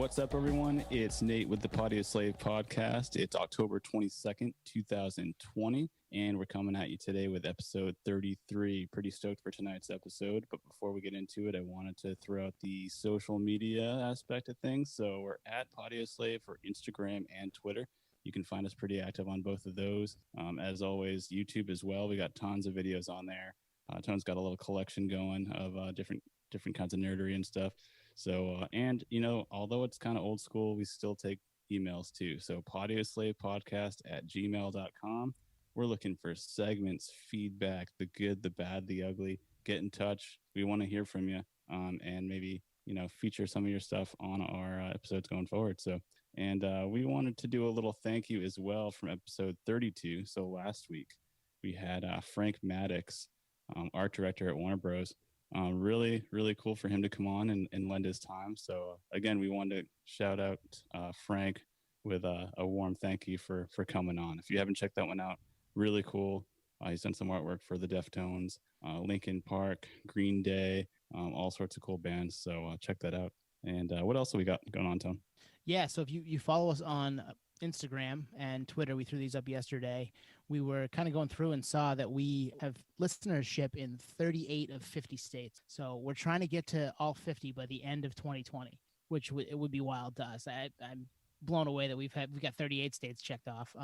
What's up, everyone? It's Nate with the Patio Slave podcast. It's October 22nd, 2020, and we're coming at you today with episode 33. Pretty stoked for tonight's episode, but before we get into it, I wanted to throw out the social media aspect of things. So we're at Patio Slave for Instagram and Twitter. You can find us pretty active on both of those. As always, YouTube as well. We got tons of videos on there. Tone's got a little collection going of different kinds of nerdery and stuff. So, and, you know, although it's kind of old school, we still take emails too. So patioslavepodcast@gmail.com. We're looking for segments, feedback, the good, the bad, the ugly. Get in touch. We want to hear from you, and maybe, you know, feature some of your stuff on our episodes going forward. So, and we wanted to do a little thank you as well from episode 32. So last week we had Frank Maddox, art director at Warner Bros. Really, really cool for him to come on and lend his time. So again, we wanted to shout out Frank with a warm thank you for coming on. If you haven't checked that one out, really cool. He's done some artwork for the Deftones, Linkin Park, Green Day, all sorts of cool bands. So check that out. And what else have we got going on, Tone? Yeah, so if you follow us on Instagram and Twitter, we threw these up yesterday. We were kind of going through and saw that we have listenership in 38 of 50 states. So we're trying to get to all 50 by the end of 2020, which it would be wild to us. I'm blown away that we've got 38 states checked off.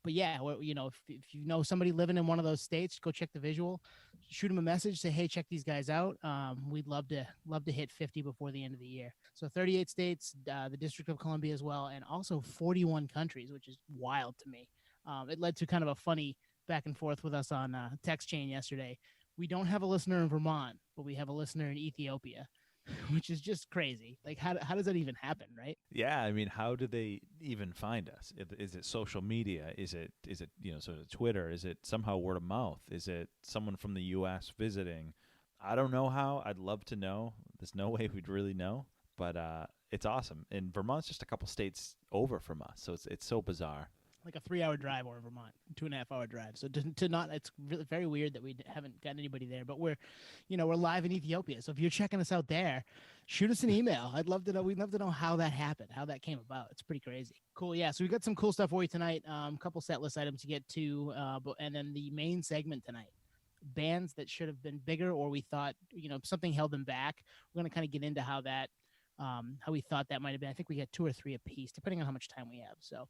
But yeah, you know, if you know somebody living in one of those states, go check the visual, shoot them a message, say, hey, check these guys out. We'd love to hit 50 before the end of the year. So 38 states, the District of Columbia as well, and also 41 countries, which is wild to me. It led to kind of a funny back and forth with us on text chain yesterday. We don't have a listener in Vermont, but we have a listener in Ethiopia, which is just crazy. Like, how does that even happen, right? Yeah, I mean, how do they even find us? Is it social media? Is it you know, sort of Twitter? Is it somehow word of mouth? Is it someone from the U.S. visiting? I don't know how. I'd love to know. There's no way we'd really know, but it's awesome. And Vermont's just a couple states over from us, so it's so bizarre. Like a 3-hour drive over Vermont, 2.5-hour drive. So to not, it's really very weird that we haven't got anybody there, but we're live in Ethiopia. So if you're checking us out there, shoot us an email. I'd love to know. We'd love to know how that happened, how that came about. It's pretty crazy. Cool. Yeah. So we got some cool stuff for you tonight. A couple set list items to get to, and then the main segment tonight, bands that should have been bigger, or we thought, you know, something held them back. We're going to kind of get into how we thought that might've been. I think we got 2 or 3 a piece, depending on how much time we have. So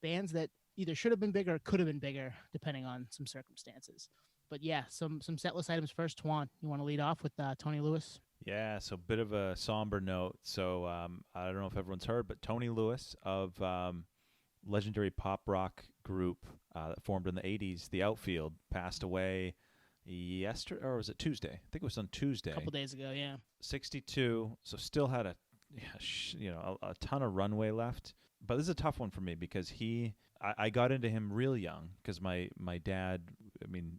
bands that either should have been bigger or could have been bigger, depending on some circumstances. But yeah, some set list items first. Twan, you want to lead off with Tony Lewis? Yeah, so bit of a somber note. So I don't know if everyone's heard, but Tony Lewis of legendary pop rock group that formed in the 80s, The Outfield, passed away yesterday, or was it Tuesday? I think it was on Tuesday. A couple days ago, yeah. 62, so still had a ton of runway left. But this is a tough one for me because I got into him real young because my dad, I mean,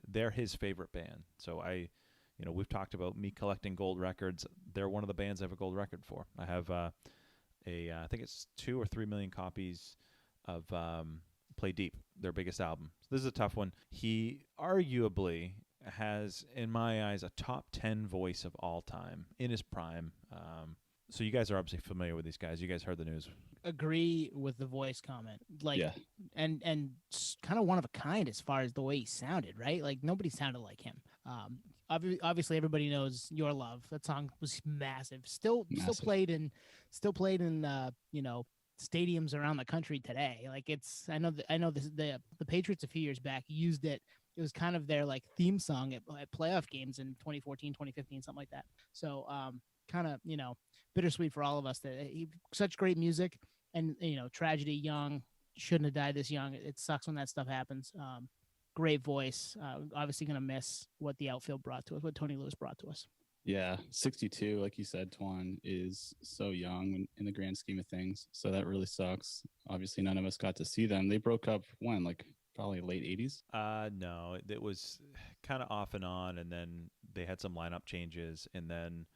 they're his favorite band. So we've talked about me collecting gold records. They're one of the bands I have a gold record for. I have I think it's 2 or 3 million copies of Play Deep, their biggest album. So this is a tough one. He arguably has, in my eyes, a top 10 voice of all time in his prime. So you guys are obviously familiar with these guys. You guys heard the news. Agree with the voice comment. Like, yeah. and kind of one of a kind as far as the way he sounded, right? Like nobody sounded like him. Obviously everybody knows Your Love. That song was massive. Still played in stadiums around the country today. Like I know the Patriots a few years back used it. It was kind of their like theme song at playoff games in 2014, 2015, something like that. So kind of, you know, bittersweet for all of us that such great music, and, you know, tragedy, young, shouldn't have died this young. It sucks when that stuff happens. Great voice. Obviously going to miss what the Outfield brought to us, what Tony Lewis brought to us. Yeah, 62, like you said, Twan, is so young in the grand scheme of things. So that really sucks. Obviously, none of us got to see them. They broke up when, like probably late 80s? No, it was kind of off and on, and then they had some lineup changes, and then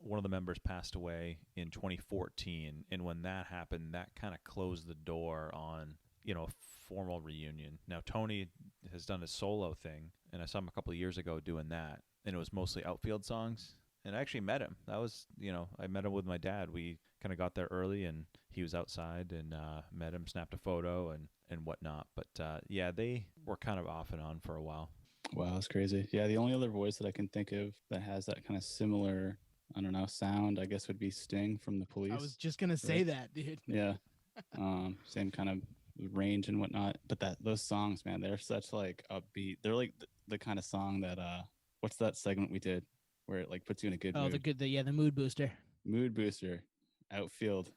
one of the members passed away in 2014, and when that happened, that kind of closed the door on, you know, a formal reunion. Now, Tony has done a solo thing, and I saw him a couple of years ago doing that, and it was mostly Outfield songs, and I actually met him. That was, you know, I met him with my dad. We kind of got there early, and he was outside and met him, snapped a photo and whatnot. But yeah, they were kind of off and on for a while. Wow, that's crazy. Yeah, the only other voice that I can think of that has that kind of similar, I don't know, sound, I guess would be Sting from the Police. I was just gonna say Right. that, dude. Yeah. Same kind of range and whatnot. But those songs, man, they're such like upbeat. They're like the kind of song that what's that segment we did where it like puts you in a good Oh, mood? the mood booster. Mood booster. Outfield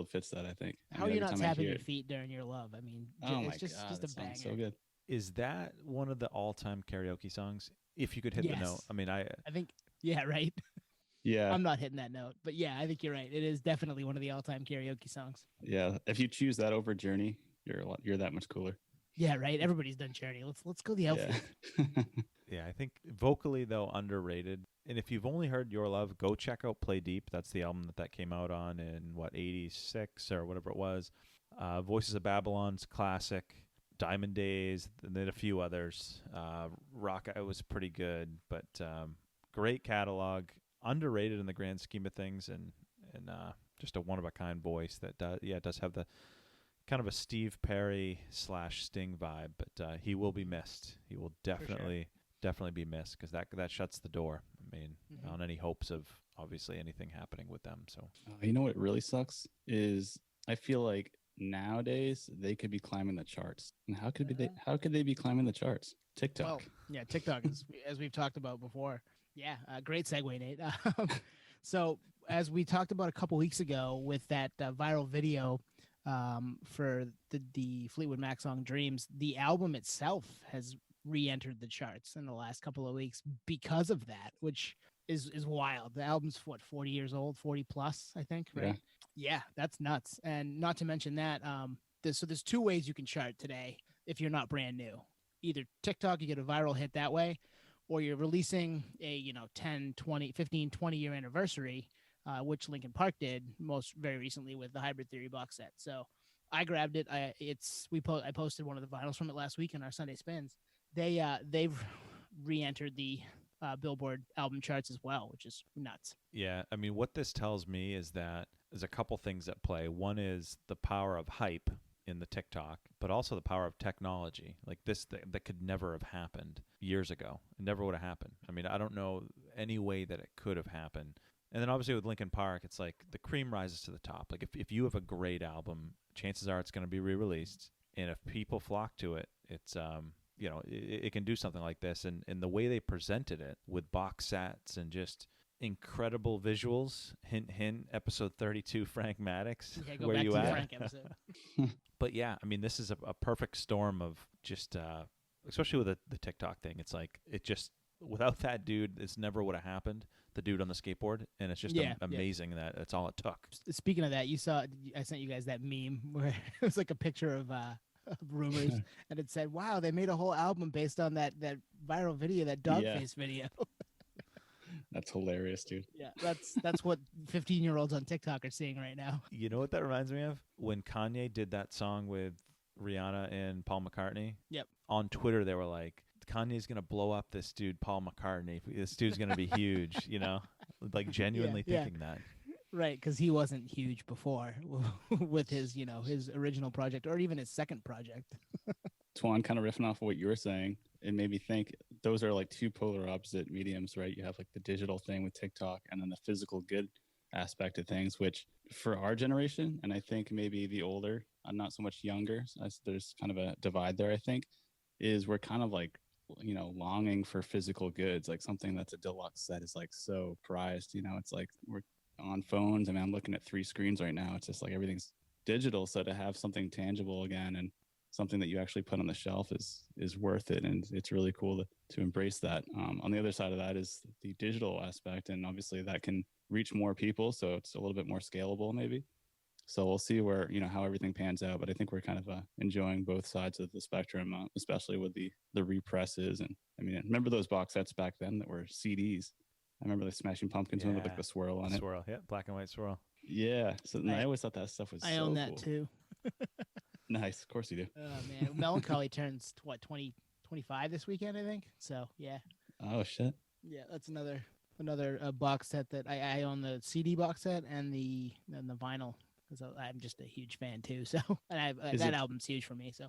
fits that, I think. I How mean, are you every not time I tapping hear your it- feet during your love? I mean, Oh my it's just god, just that a banger. sounds so good. Is that one of the all-time karaoke songs? If you could hit the note. Yes. I mean, I think, yeah, right. Yeah, I'm not hitting that note, but yeah, I think you're right. It is definitely one of the all-time karaoke songs. yeah. If you choose that over Journey, you're that much cooler. Yeah, right. Everybody's done Journey. Let's go the outfield. Yeah. yeah, I think vocally though underrated. And if you've only heard Your Love, go check out Play Deep. That's the album that came out on in what 86 or whatever it was. Voices of Babylon's classic. Diamond Days, and then a few others. Rock was pretty good, but great catalog. Underrated in the grand scheme of things, and just a one of a kind voice that does have the kind of a Steve Perry / Sting vibe, but he will be missed. He will definitely be missed because that shuts the door. I mean, on any hopes of obviously anything happening with them. So You know what really sucks is I feel like nowadays they could be climbing the charts. And how could they be climbing the charts? TikTok. Well, yeah, TikTok is, as we've talked about before. Yeah, great segue, Nate. So as we talked about a couple weeks ago with that viral video for the Fleetwood Mac song "Dreams," the album itself has re-entered the charts in the last couple of weeks because of that, which is wild. The album's what, 40 years old, 40 plus, I think, right? Yeah, that's nuts. And not to mention that, there's two ways you can chart today if you're not brand new. Either TikTok, you get a viral hit that way, or you're releasing a 10, 20, 15, 20 year anniversary, which Linkin Park did very recently with the Hybrid Theory box set. So I grabbed it. I posted one of the vinyls from it last week in our Sunday Spins. They've re-entered the Billboard album charts as well, which is nuts. yeah, I mean, what this tells me is that there's a couple things at play. One is the power of hype in the TikTok, but also the power of technology. Like this, that could never have happened years ago. It never would have happened. I mean, I don't know any way that it could have happened. And then obviously with Linkin Park, it's like the cream rises to the top. Like if you have a great album, chances are it's going to be re-released. And if people flock to it, it's it can do something like this. And the way they presented it with box sets and just incredible visuals, hint hint, episode 32 Frank Maddox, Yeah, go where back you to the at? Frank episode. But yeah, I mean, this is a perfect storm of just especially with the TikTok thing. It's like it just, without that dude, this never would have happened. The dude on the skateboard, and it's just amazing that that's all it took. Speaking of that, I sent you guys that meme where it was like a picture of Rumors, and it said, "Wow, they made a whole album based on that viral video, that Dogface video." That's hilarious, dude. Yeah, that's what 15-year-olds on TikTok are seeing right now. You know what that reminds me of? When Kanye did that song with Rihanna and Paul McCartney. Yep. On Twitter, they were like, Kanye's going to blow up this dude, Paul McCartney. This dude's going to be huge, like genuinely thinking that. Right, because he wasn't huge before with his, his original project or even his second project. Twan, kind of riffing off of what you were saying, it made me think those are like two polar opposite mediums, right? You have like the digital thing with TikTok and then the physical good aspect of things, which for our generation, and I think maybe the older, not so much younger, there's kind of a divide there, I think, is we're kind of like, longing for physical goods, like something that's a deluxe set is like so prized, it's like we're on phones. I mean, I'm looking at 3 screens right now. It's just like everything's digital. So to have something tangible again and something that you actually put on the shelf is worth it. And it's really cool to embrace that. On the other side of that is the digital aspect. And obviously that can reach more people. So it's a little bit more scalable maybe. So we'll see where, how everything pans out. But I think we're kind of enjoying both sides of the spectrum, especially with the represses. And I mean, remember those box sets back then that were CDs? I remember the Smashing Pumpkins one with like the swirl on it. Swirl, yeah, black and white swirl. Yeah. So I always thought that stuff was I own that cool. too. Nice. Of course you do. Oh, man. Melancholy turns, 20, 25 this weekend, I think. So, yeah. Oh, shit. Yeah, that's another another box set that I own, the CD box set and the vinyl, because I'm just a huge fan too. So and that album's huge for me. So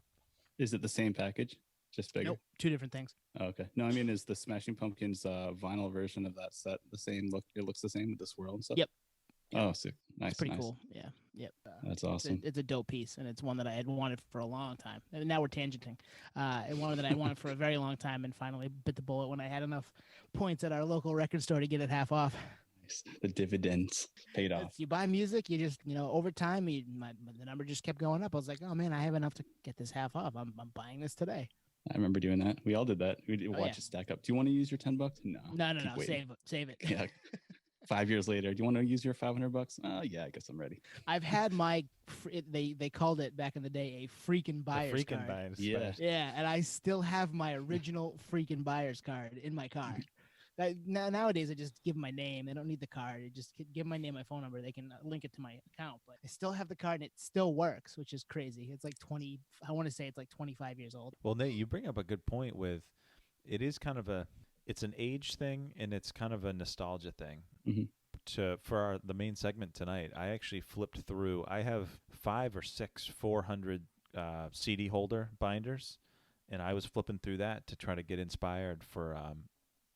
Is it the same package, just bigger? nope, two different things. Oh, okay. No, I mean, is the Smashing Pumpkins vinyl version of that set the same look? It looks the same with the swirl and stuff. Yep. Oh, sick. Nice. It's pretty nice. cool. Yeah. Yep. That's awesome. It's a dope piece, and it's one that I had wanted for a long time. And now we're tangenting. And one that I wanted for a very long time, and finally bit the bullet when I had enough points at our local record store to get it half off. Nice. The dividends paid off. You buy music, you just, over time, the number just kept going up. I was like, oh man, I have enough to get this half off. I'm buying this today. I remember doing that. We all did that. We'd watch it stack up. Do you want to use your $10? No. No. Save it. Yeah. 5 years later, do you want to use your $500? Yeah, I guess I'm ready. I've had my they called it back in the day a freaking buyer's card. Yeah, and I still have my original freaking buyer's card in my car. Nowadays, I just give them my name. They don't need the card. I just give my name, my phone number. They can link it to my account. But I still have the card, and it still works, which is crazy. It's like 20. I want to say it's like 25 years old. Well, Nate, you bring up a good point. It is kind of it's an age thing, and it's kind of a nostalgia thing. Mm-hmm. For the main segment tonight, I actually flipped through. I have 5 or 6 400 CD holder binders, and I was flipping through that to try to get inspired for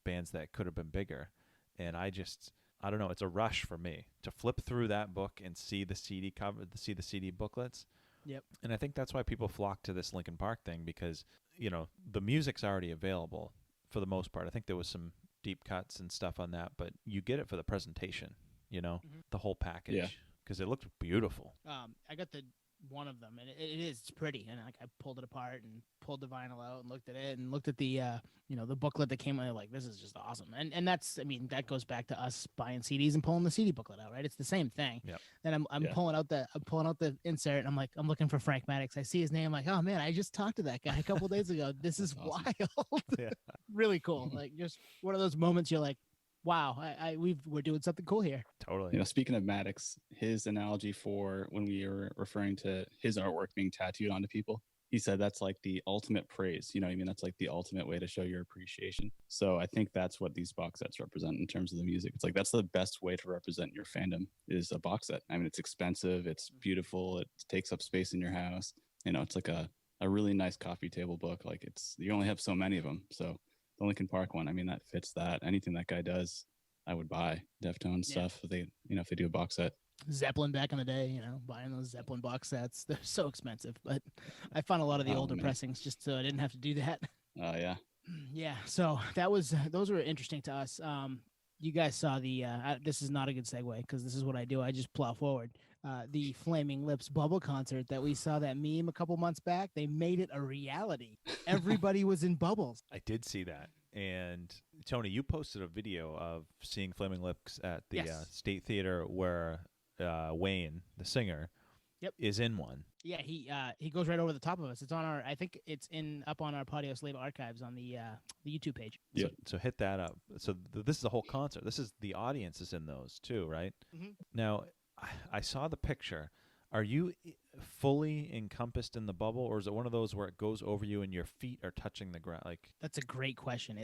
bands that could have been bigger. And I don't know, it's a rush for me to flip through that book and see the CD cover, to see the CD booklets. Yep. And I think that's why people flock to this Linkin Park thing, because the music's already available for the most part. I think there was some deep cuts and stuff on that, but you get it for the presentation, the whole package, because it looked beautiful. I got one of them, and it's pretty, and I pulled it apart and pulled the vinyl out and looked at it and looked at the the booklet that came out. Like, this is just awesome. And that's, that goes back to us buying CDs and pulling the CD booklet out, right? It's the same thing. Yep. Then I'm pulling out the insert, and I'm like, I'm looking for Frank Maddox. I see his name, I'm like, oh man, I just talked to that guy a couple days ago. This is awesome. Wild. Yeah. Really cool. Like, just one of those moments you're like, wow, we're doing something cool here. Totally. Speaking of Maddox, his analogy for when we were referring to his artwork being tattooed onto people, he said that's like the ultimate praise. That's like the ultimate way to show your appreciation. So I think that's what these box sets represent in terms of the music. It's like, that's the best way to represent your fandom, is a box set. It's expensive, it's beautiful, it takes up space in your house. It's like a really nice coffee table book. Like, you only have so many of them. So the Linkin Park one, that fits that. Anything that guy does, I would buy. Deftones stuff. If they do a box set. Zeppelin back in the day, buying those Zeppelin box sets. They're so expensive, but I found a lot of the older pressings just so I didn't have to do that. Oh, yeah. Yeah. So those were interesting to us. You guys saw this is not a good segue, because this is what I do. I just plow forward. The Flaming Lips Bubble concert that we saw, that meme a couple months back, they made it a reality. Everybody was in bubbles. I did see that. And Tony, you posted a video of seeing Flaming Lips at the State Theater, where Wayne, the singer, is in one. Yeah, he goes right over the top of us. It's on I think it's up on our Podios Label archives on the YouTube page. Yeah. So hit that up. So this is the whole concert. This is the audience is in those too, right? Mm-hmm. Now, I saw the picture. Are you fully encompassed in the bubble, or is it one of those where it goes over you and your feet are touching the ground? Like, that's a great question.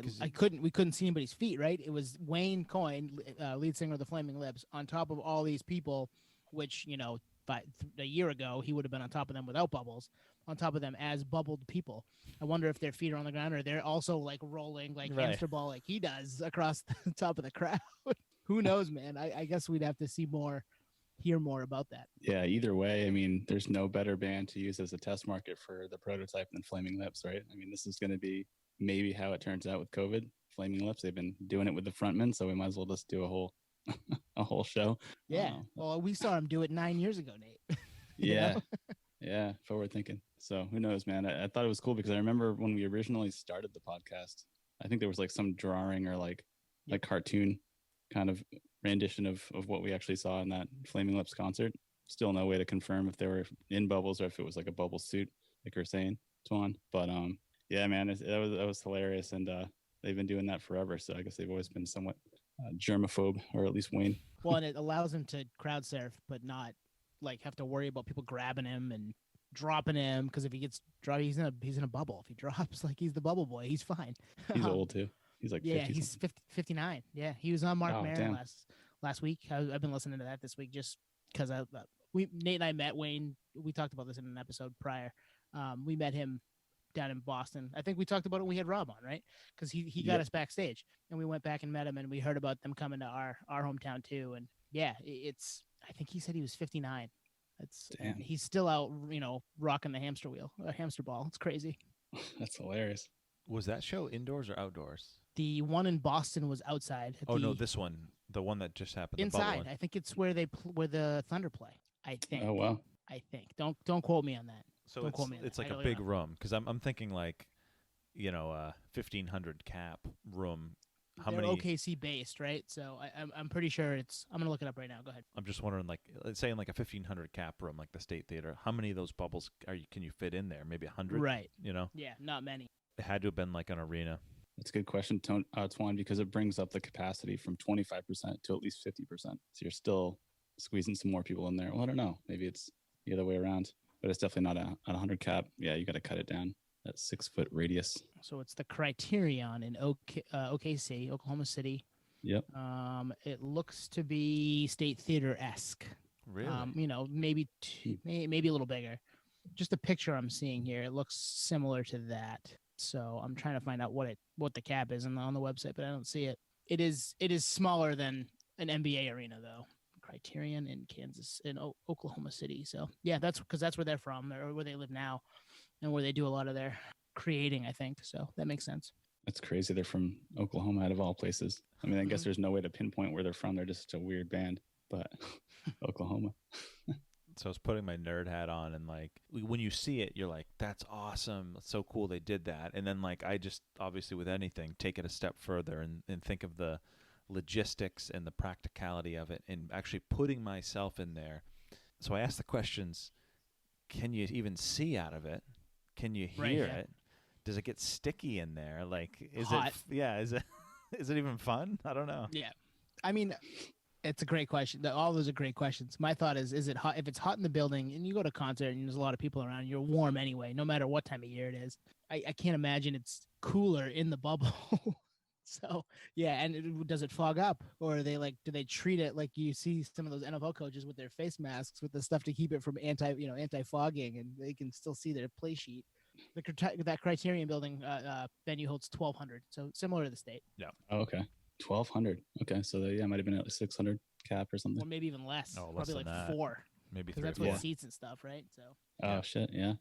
We couldn't see anybody's feet, right? It was Wayne Coyne, lead singer of the Flaming Lips, on top of all these people, which a year ago he would have been on top of them without bubbles, on top of them as bubbled people. I wonder if their feet are on the ground, or they're also like rolling like hamster ball like he does across the top of the crowd. Who knows, man? I guess we'd have to hear more about that. Yeah, either way, there's no better band to use as a test market for the prototype than Flaming Lips, right? This is going to be maybe how it turns out with COVID. Flaming Lips, they've been doing it with the frontmen, so we might as well just do a whole show. Yeah. Well, we saw him do it 9 years ago, Nate. Yeah. Yeah, forward thinking. So who knows, man? I thought it was cool because I remember when we originally started the podcast, I think there was like some drawing or like cartoon kind of rendition of what we actually saw in that Flaming Lips concert. Still no way to confirm if they were in bubbles or if it was like a bubble suit, like you're saying, Twan. But yeah, man, that was hilarious, and they've been doing that forever. So I guess they've always been somewhat germaphobe, or at least Wayne. Well, and it allows him to crowd surf, but not like have to worry about people grabbing him and dropping him, because if he gets dropped, he's in a bubble. If he drops, like, he's the bubble boy. He's fine. He's old too. He's like Yeah, 50 he's something. 59. Yeah, he was on Mark Oh, Maron damn. last week. I've been listening to that this week just because Nate and I met Wayne. We talked about this in an episode prior. We met him down in Boston. I think we talked about it when we had Rob on, right? Because he got Yep. us backstage, and we went back and met him, and we heard about them coming to our hometown too. And yeah, it's. I think he said he was 59. And Damn. he's still out, rocking the hamster ball. It's crazy. That's hilarious. Was that show indoors or outdoors? The one in Boston was outside. Oh no, this one, the one that just happened. The bubble inside. one. I think it's where where the Thunder play. I think. Oh wow. I think. Don't quote me on that. So Don't quote me on it's that. like I a don't big know. room because I'm thinking like, 1,500 cap room. How They're many? OKC based, right? So I'm pretty sure it's. I'm gonna look it up right now. Go ahead. I'm just wondering, like, let's say in like a 1,500 cap room, like the State Theater, how many of those bubbles can you fit in there? Maybe 100. Right. You know, Yeah. Not many. it had to have been like an arena. That's a good question, Twan, because it brings up the capacity from 25% to at least 50%. So you're still squeezing some more people in there. Well, I don't know. Maybe it's the other way around, but it's definitely not a 100 cap. Yeah, you got to cut it down. That 6 foot radius. So it's the Criterion in OKC, Oklahoma City. Yep. It looks to be State Theater esque. Really? Maybe maybe a little bigger. Just the picture I'm seeing here, it looks similar to that. So I'm trying to find out what the cap is on the website, but I don't see it. It is smaller than an NBA arena though. Criterion in Oklahoma City. So yeah, that's because that's where they're from, or where they live now, and where they do a lot of their creating. I think so. That makes sense. That's crazy. They're from Oklahoma, out of all places. I mean, I guess there's no way to pinpoint where they're from. They're just such a weird band, but Oklahoma. So I was putting my nerd hat on, and like when you see it, you're like, "That's awesome! It's so cool they did that." And then like I just obviously with anything take it a step further and think of the logistics and the practicality of it, and actually putting myself in there. So I asked the questions: can you even see out of it? Can you hear Right, yeah. it? Does it get sticky in there? Like, is Hot. it? Yeah, is it? Is it even fun? I don't know. Yeah, I mean, it's a great question. All those are great questions. My thought is it hot? If it's hot in the building and you go to a concert and there's a lot of people around, you're warm anyway, no matter what time of year it is. I can't imagine it's cooler in the bubble. So yeah, and does it fog up, or are they do they treat it like you see some of those NFL coaches with their face masks with the stuff to keep it from anti fogging, and they can still see their play sheet. That Criterion building venue holds 1,200, so similar to the State, Oh, okay. 1,200. Okay. So they might have been at least 600 cap or something. or maybe even less. Oh, less Probably than like that. 4, Maybe because 3 or that's 4. with seats and stuff, right? So Oh, shit. Yeah.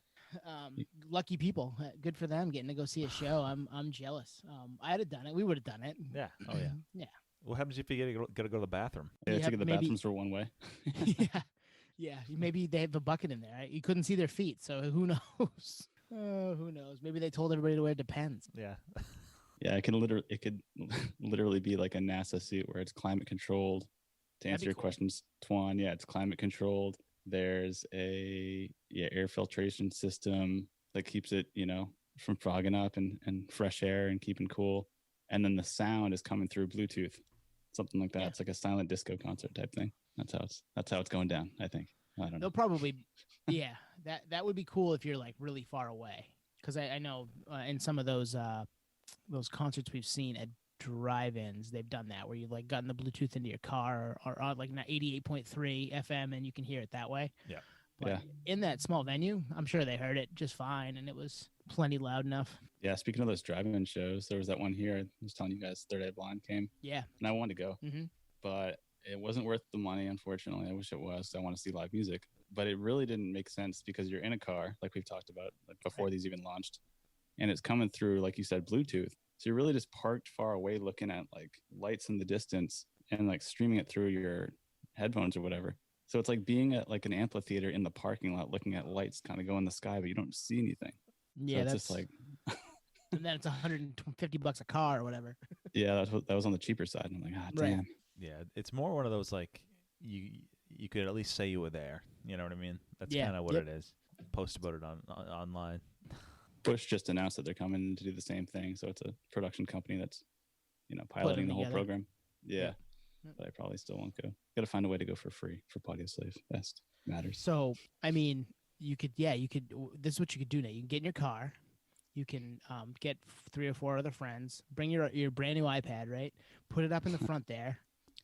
lucky people. Good for them getting to go see a show. I'm jealous. I had done it. We would have done it. Yeah. Oh yeah. Yeah. What happens if you gotta go to the bathroom? Yeah, You I have think the maybe- bathrooms were one way. Yeah. Yeah. Maybe they have a bucket in there. Right? You couldn't see their feet, so who knows? Oh, who knows? Maybe they told everybody to wear Depends. Yeah. Yeah, it could literally be like a NASA suit where it's climate controlled. To That'd answer be your cool. questions, Twan, yeah, it's climate controlled. There's a air filtration system that keeps it, from fogging up and fresh air and keeping cool. And then the sound is coming through Bluetooth, something like that. Yeah. It's like a silent disco concert type thing. That's how it's going down, I think. I don't know. They'll probably, yeah, that would be cool if you're really far away. Because I know in some of those concerts we've seen at drive-ins, they've done that where you've gotten the Bluetooth into your car or on 88.3 FM and you can hear it that way. Yeah. But Yeah. in that small venue, I'm sure they heard it just fine and it was plenty loud enough. Yeah, speaking of those drive-in shows, there was that one here. I was telling you guys, Third Eye Blind came, Yeah. and I wanted to go. Mm-hmm. But it wasn't worth the money, unfortunately. I wish it was. I want to see live music, but it really didn't make sense because you're in a car, like we've talked about, before these even launched, and it's coming through, like you said, Bluetooth. So you're really just parked far away, looking at lights in the distance and streaming it through your headphones or whatever. So it's like being at an amphitheater in the parking lot, looking at lights kind of go in the sky, but you don't see anything. Yeah, so it's that's just and then it's $150 a car or whatever. yeah, that was on the cheaper side. And I'm like, ah, Right. damn. Yeah. It's more one of those you could at least say you were there. You know what I mean? That's Yeah. kind of what Yep. it is. Post about it online. Bush just announced that they're coming to do the same thing. So it's a production company that's, piloting the whole together. program. Yeah. Yep. But I probably still won't go. Got to find a way to go for free for Audio Slave Fest. Matters. So, I mean, this is what you could do now. You can get in your car, You can get 3 or 4 other friends, bring your brand new iPad, right? Put it up in the front there.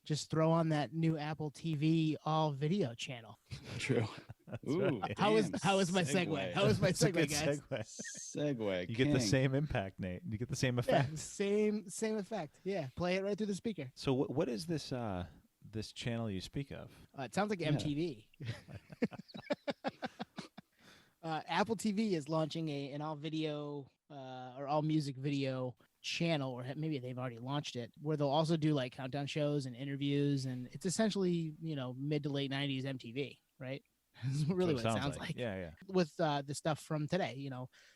Just throw on that new Apple TV all video channel. True. That's Ooh, right. How is damn, my segue? How is my That's a segue, good guys? Segue. You get the king. same impact, Nate. You get the same Yeah, effect. same effect. Yeah, play it right through the speaker. So what is this this channel you speak of? It sounds like Yeah. MTV. Apple TV is launching an all video or all music video channel, or maybe they've already launched it, where they'll also do like countdown shows and interviews, and it's essentially mid to late 90s MTV, right? That's really what it sounds like. Yeah, yeah. With the stuff from today,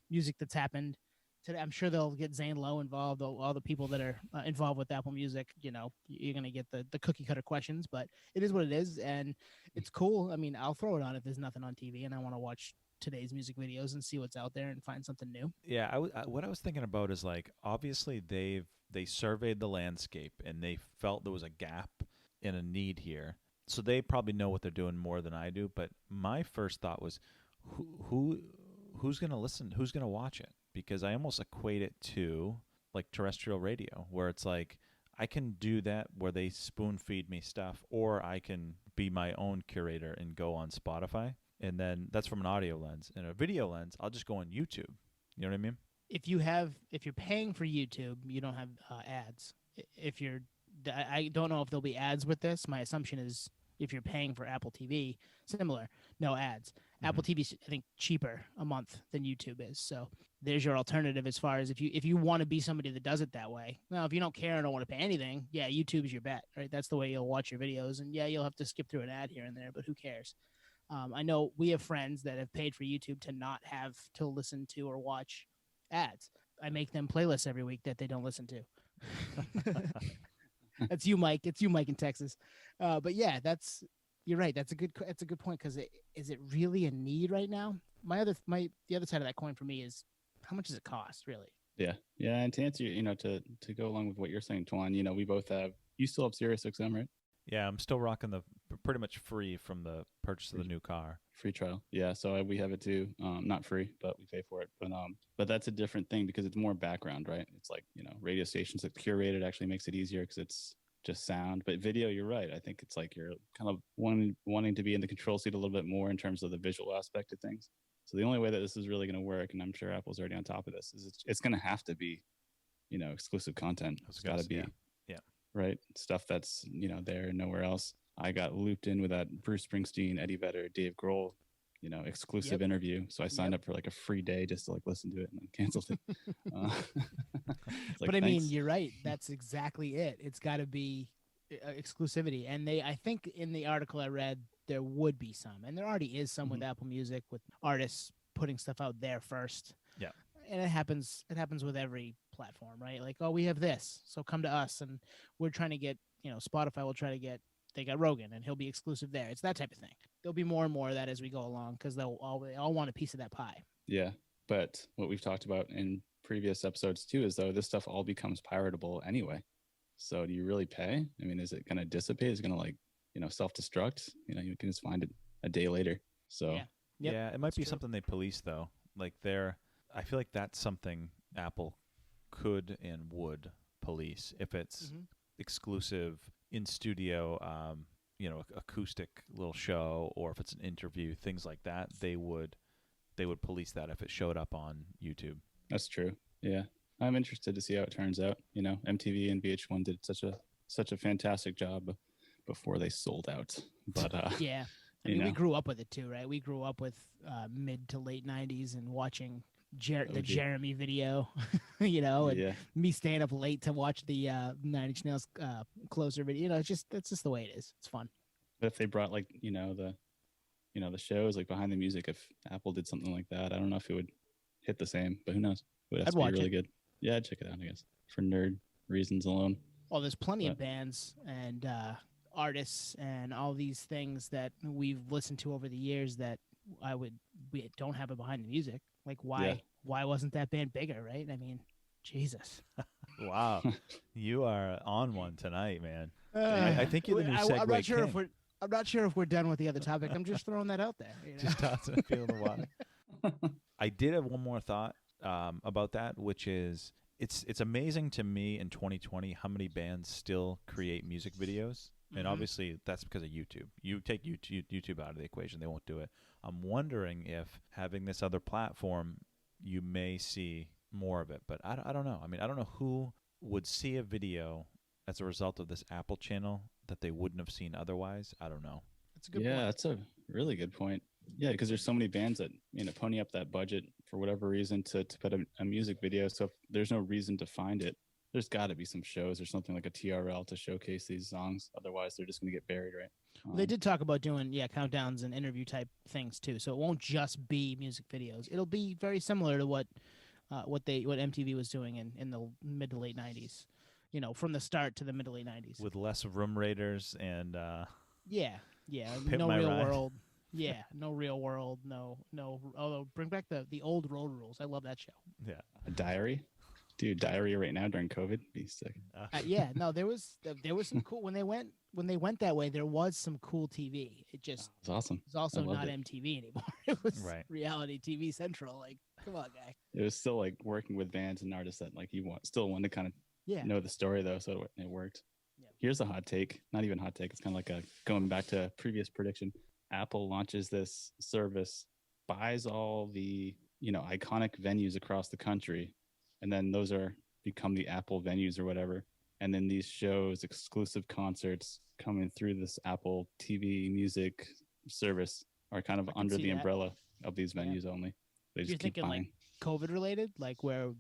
music that's happened today. I'm sure they'll get Zane Lowe involved, all the people that are involved with Apple Music. You're gonna get the cookie cutter questions, but it is what it is, and it's cool. I mean, I'll throw it on if there's nothing on TV and I want to watch today's music videos and see what's out there and find something new. Yeah, what I was thinking about is like obviously they surveyed the landscape and they felt there was a gap and a need here. So they probably know what they're doing more than I do, but my first thought was who's going to listen, who's going to watch it? Because I almost equate it to like terrestrial radio, where it's like I can do that where they spoon feed me stuff, or I can be my own curator and go on Spotify. And then that's from an audio lens. And a video lens, I'll just go on YouTube. You know what I mean? If you're paying for YouTube, you don't have ads. I don't know if there'll be ads with this. My assumption is if you're paying for Apple TV, similar, no ads. Apple TV's, I think, cheaper a month than YouTube is. So there's your alternative as far as if you want to be somebody that does it that way. Now, if you don't care and don't want to pay anything, yeah, YouTube's your bet, right? That's the way you'll watch your videos. And yeah, you'll have to skip through an ad here and there, but who cares? I know we have friends that have paid for YouTube to not have to listen to or watch ads. I make them playlists every week that they don't listen to. That's you, Mike. It's you, Mike, in Texas. But yeah, you're right. That's a good point, because is it really a need right now? The other side of that coin for me is how much does it cost, really? Yeah. And to answer, to go along with what you're saying, Twan, we both have. You still have SiriusXM, right? Yeah, I'm still rocking the pretty much free from the purchase of the new car. Free trial. Yeah, so we have it too. Not free, but we pay for it. But that's a different thing because it's more background, right? It's like, radio stations that curated actually makes it easier because it's just sound. But video, you're right. I think it's like you're kind of wanting to be in the control seat a little bit more in terms of the visual aspect of things. So the only way that this is really going to work, and I'm sure Apple's already on top of this, is it's going to have to be, exclusive content. It's got to be. Yeah. Right. Stuff that's, there and nowhere else. I got looped in with that Bruce Springsteen, Eddie Vedder, Dave Grohl, exclusive interview. So I signed up for like a free day just to like listen to it and then canceled it. But I mean, you're right. That's exactly it. It's got to be exclusivity. And I think in the article I read, there would be some, and there already is some with Apple Music, with artists putting stuff out there first. Yeah. And it happens with every platform, right? Like, oh, we have this, so come to us. And we're trying to get, Spotify will try to get, they got Rogan and he'll be exclusive there. It's that type of thing. There'll be more and more of that as we go along, because they all want a piece of that pie. Yeah. But what we've talked about in previous episodes too is though this stuff all becomes piratable anyway. So do you really pay? I mean, is it going to dissipate? Is it going to self-destruct? You can just find it a day later. So yeah, it might be true. something they police though. Like I feel like that's something Apple could and would police if it's exclusive in studio, acoustic little show, or if it's an interview, things like that. They would police that if it showed up on YouTube. That's true. Yeah, I'm interested to see how it turns out. MTV and VH1 did such a fantastic job before they sold out. But yeah, I mean, we grew up with it too, right? We grew up with mid to late 90s and watching the Jeremy video, and me staying up late to watch the Nine Inch Nails Closer video. That's just the way it is. It's fun. But if they brought the shows like behind the music, if Apple did something like that, I don't know if it would hit the same, but who knows? It would have to be really good. Yeah, I'd check it out, I guess, for nerd reasons alone. Well, there's plenty of bands and artists and all these things that we've listened to over the years that we don't have it behind the music. Like why wasn't that band bigger, right? I mean, Jesus. Wow. You are on one tonight, man. I think you're the new Segway I'm not sure if we're done with the other topic. I'm just throwing that out there. Just tossing a feel in the water. I did have one more thought. about that, which is it's amazing to me in 2020 how many bands still create music videos. And obviously that's because of YouTube. You take YouTube out of the equation, they won't do it. I'm wondering if having this other platform, you may see more of it. But I don't know. I mean, I don't know who would see a video as a result of this Apple channel that they wouldn't have seen otherwise. I don't know. That's a good Yeah, point. that's a really good point. Yeah, because there's so many bands that pony up that budget for whatever reason to put a music video. So if there's no reason to find it, there's got to be some shows or something like a TRL to showcase these songs. Otherwise, they're just going to get buried, right? Well, they did talk about doing countdowns and interview type things too. So it won't just be music videos. It'll be very similar to what MTV was doing in the mid to late 90s. From the start to the mid to late 90s. With less room raiders and Yeah, Pimp no My real Ride. world. Yeah, no real world. No. Although bring back the old road rules. I love that show. yeah. A diary, dude. Diary right now during COVID, be sick. Yeah, no, there was some cool when they went that way. There was some cool TV. It just It's awesome. was also I loved not it. MTV anymore. It was Right. reality TV Central. Like, come on, guy. It was still like working with bands and artists that like still wanted to kind of Yeah. know the story though, so it worked. Yeah. Here's a hot take, not even hot take. It's kind of like going back to a previous prediction. Apple launches this service, buys all the iconic venues across the country, and then those become the Apple venues or whatever. And then these shows, exclusive concerts coming through this Apple TV music service are kind of I can under see the that. umbrella of these Yeah. venues only. They You're just keep thinking like buying. COVID related, like where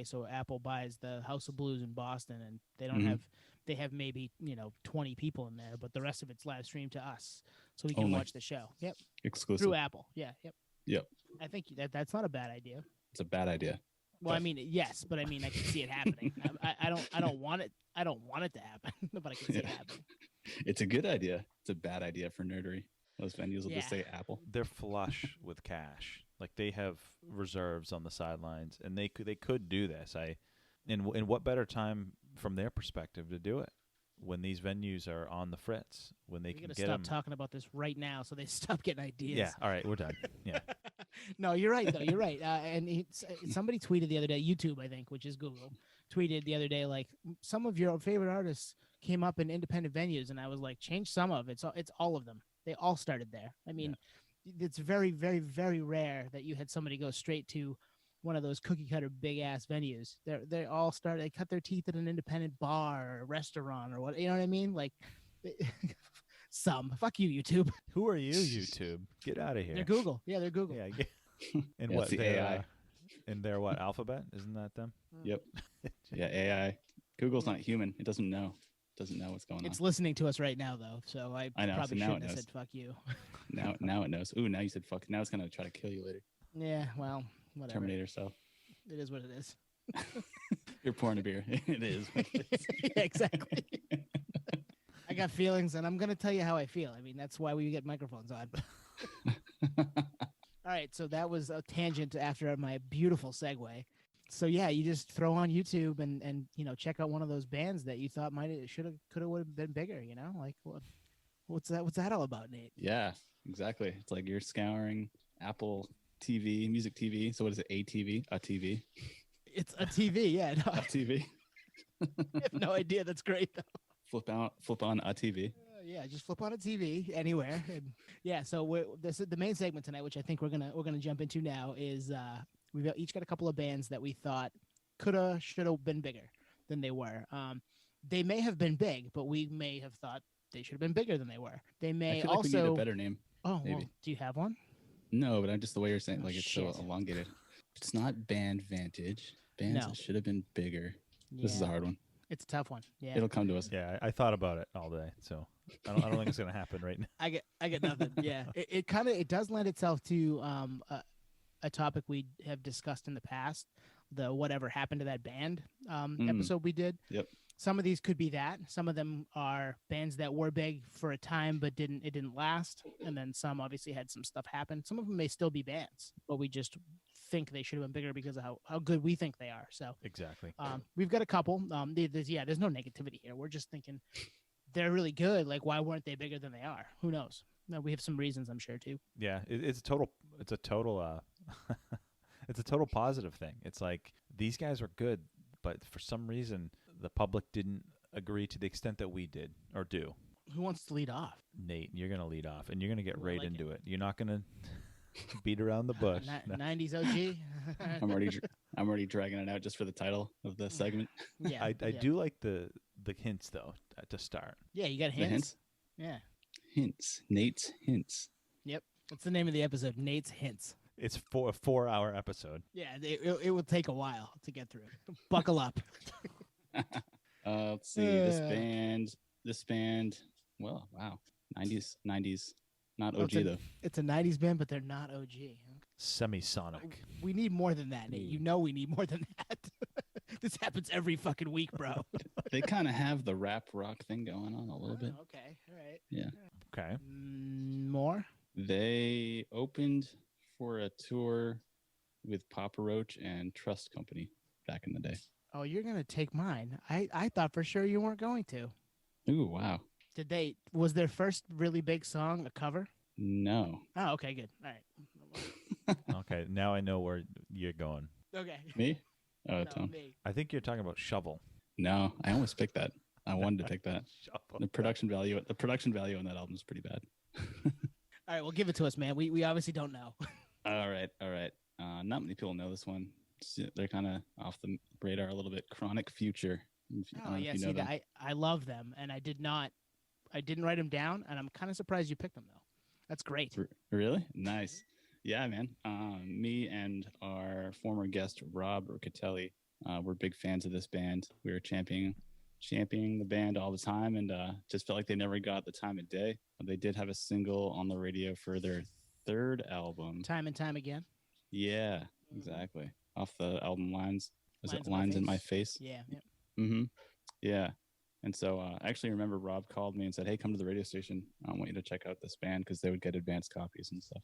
so Apple buys the House of Blues in Boston, and they don't Mhm. they have maybe 20 people in there, but the rest of it's live streamed to us, so we can Only. watch the show. Yep, Exclusive. through Apple. Yeah, yep. Yep. I think that's not a bad idea. It's a bad idea. Well, I But- mean, yes, but I mean, I can see it happening. I don't want it. I don't want it to happen, but I can see it happening. It's a good idea. It's a bad idea for nerdery. Those venues will just Yeah. say Apple. They're flush with cash. Like they have reserves on the sidelines, and they could do this. In what better time from their perspective to do it when these venues are on the fritz, when they We're can gonna get stop them. talking about this right now, so they stop getting ideas. Yeah. All right, we're done. Yeah. No, you're right though. You're right. And somebody tweeted the other day, YouTube, I think, which is Google, tweeted the other day like some of your favorite artists came up in independent venues, and I was like, change some of it. It's all of them. They all started there. I mean, it's very, very, very rare that you had somebody go straight to one of those cookie cutter big ass venues. They all started. They cut their teeth at an independent bar or a restaurant or what. You know what I mean? Like some. Fuck you, YouTube. Who are you, YouTube? Get out of here. They're Google. Yeah, they're Google. Yeah. And Yeah, what it's the their, AI. in their what alphabet? Isn't that them? Yep. Yeah, AI. Google's not human. It doesn't know. Doesn't know what's going It's on. listening to us right now, though, so I I know, probably so now shouldn't it have knows. said "fuck you." Now it knows. Ooh, now you said fuck. Now it's gonna try to kill you later. Yeah, well, whatever. Terminator style. It is what it is. You're pouring a beer. It is. Yeah, exactly. I got feelings, and I'm gonna tell you how I feel. I mean, that's why we get microphones on. All right, so that was a tangent after my beautiful segue. So yeah, you just throw on YouTube and check out one of those bands that you thought could have would have been bigger. Like what's that all about, Nate? Yeah, exactly. It's like you're scouring Apple TV, music TV. So what is it? ATV? A TV? It's a TV. Yeah, no, A TV? I have no idea. That's great though. Flip on a TV. Yeah, just flip on a TV anywhere. And yeah, so this is the main segment tonight, which I think we're gonna jump into now. Is we've each got a couple of bands that we thought coulda, shoulda been bigger than they were. They may have been big, but we may have thought they should have been bigger than they were. They I may feel like we need also. a better name. Oh, maybe. well, do you have one? No, but I'm just the way you're saying, Oh, like it's shit. so elongated. It's not band vantage. Bands No. that should have been bigger. This is a Yeah, hard one. it's a tough one. Yeah, It'll come to us. Yeah, I thought about it all day, so I don't think it's gonna happen right now. I get nothing. Yeah, it does lend itself to a topic we have discussed in the past, the whatever happened to that band episode we did. Yep. Some of these could be that. Some of them are bands that were big for a time but didn't last, and then some obviously had some stuff happen. Some of them may still be bands, but we just think they should have been bigger because of how good we think they are. So Exactly. we've got a couple. There's no negativity here. We're just thinking they're really good. Like, why weren't they bigger than they are? Who knows? No, we have some reasons, I'm sure too. Yeah, it's a total It's a total positive thing. It's like these guys were good, but for some reason the public didn't agree to the extent that we did or do. Who wants to lead off? Nate, you're gonna lead off, and you're gonna get Ooh, I right like into it. You're not gonna beat around the bush. No. 90s OG. I'm already dragging it out just for the title of the segment. Yeah, I yeah. do like the hints though to start. Yeah, you got The hints. hints? Yeah. Hints. Nate's hints. What's the name of the episode? Nate's Hints. It's for a 4-hour episode. Yeah, it will take a while to get through. Buckle up. Let's see. This band. Well, wow. 90s. Not Oh, OG though. It's a 90s band, but they're not OG. Semisonic. We need more than that, Nate. You know we need more than that. This happens every fucking week, bro. They kind of have the rap rock thing going on a little bit. Oh, okay. All right. Yeah. Okay. More? They opened for a tour with Papa Roach and Trust Company back in the day. Oh, you're going to take mine. I thought for sure you weren't going to. Ooh, wow. Was their first really big song a cover? No. Oh, okay, good. All right. Okay. Now I know where you're going. Okay. Me? Oh, No, Tom. me. I think you're talking about Shovel. No, I almost picked that. I wanted to pick that. Shovel. The production value on that album is pretty bad. All right, well, give it to us, man. We obviously don't know. All right. Not many people know this one. They're kind of off the radar a little bit. Chronic Future. I don't Oh, know if yeah, you know see, them. I love them, and I didn't write them down, and I'm kind of surprised you picked them, though. That's great. Really? Nice. Yeah, man. Me and our former guest, Rob Riccatelli, we're big fans of this band. We were championing the band all the time, and just felt like they never got the time of day. They did have a single on the radio for their third album. Time and time again. Yeah, exactly. Off the album Lines. Was Lines it in My Lines in My Face? Face? Yeah. Mm-hmm. Yeah. And so I actually remember Rob called me and said, hey, come to the radio station. I want you to check out this band because they would get advanced copies and stuff.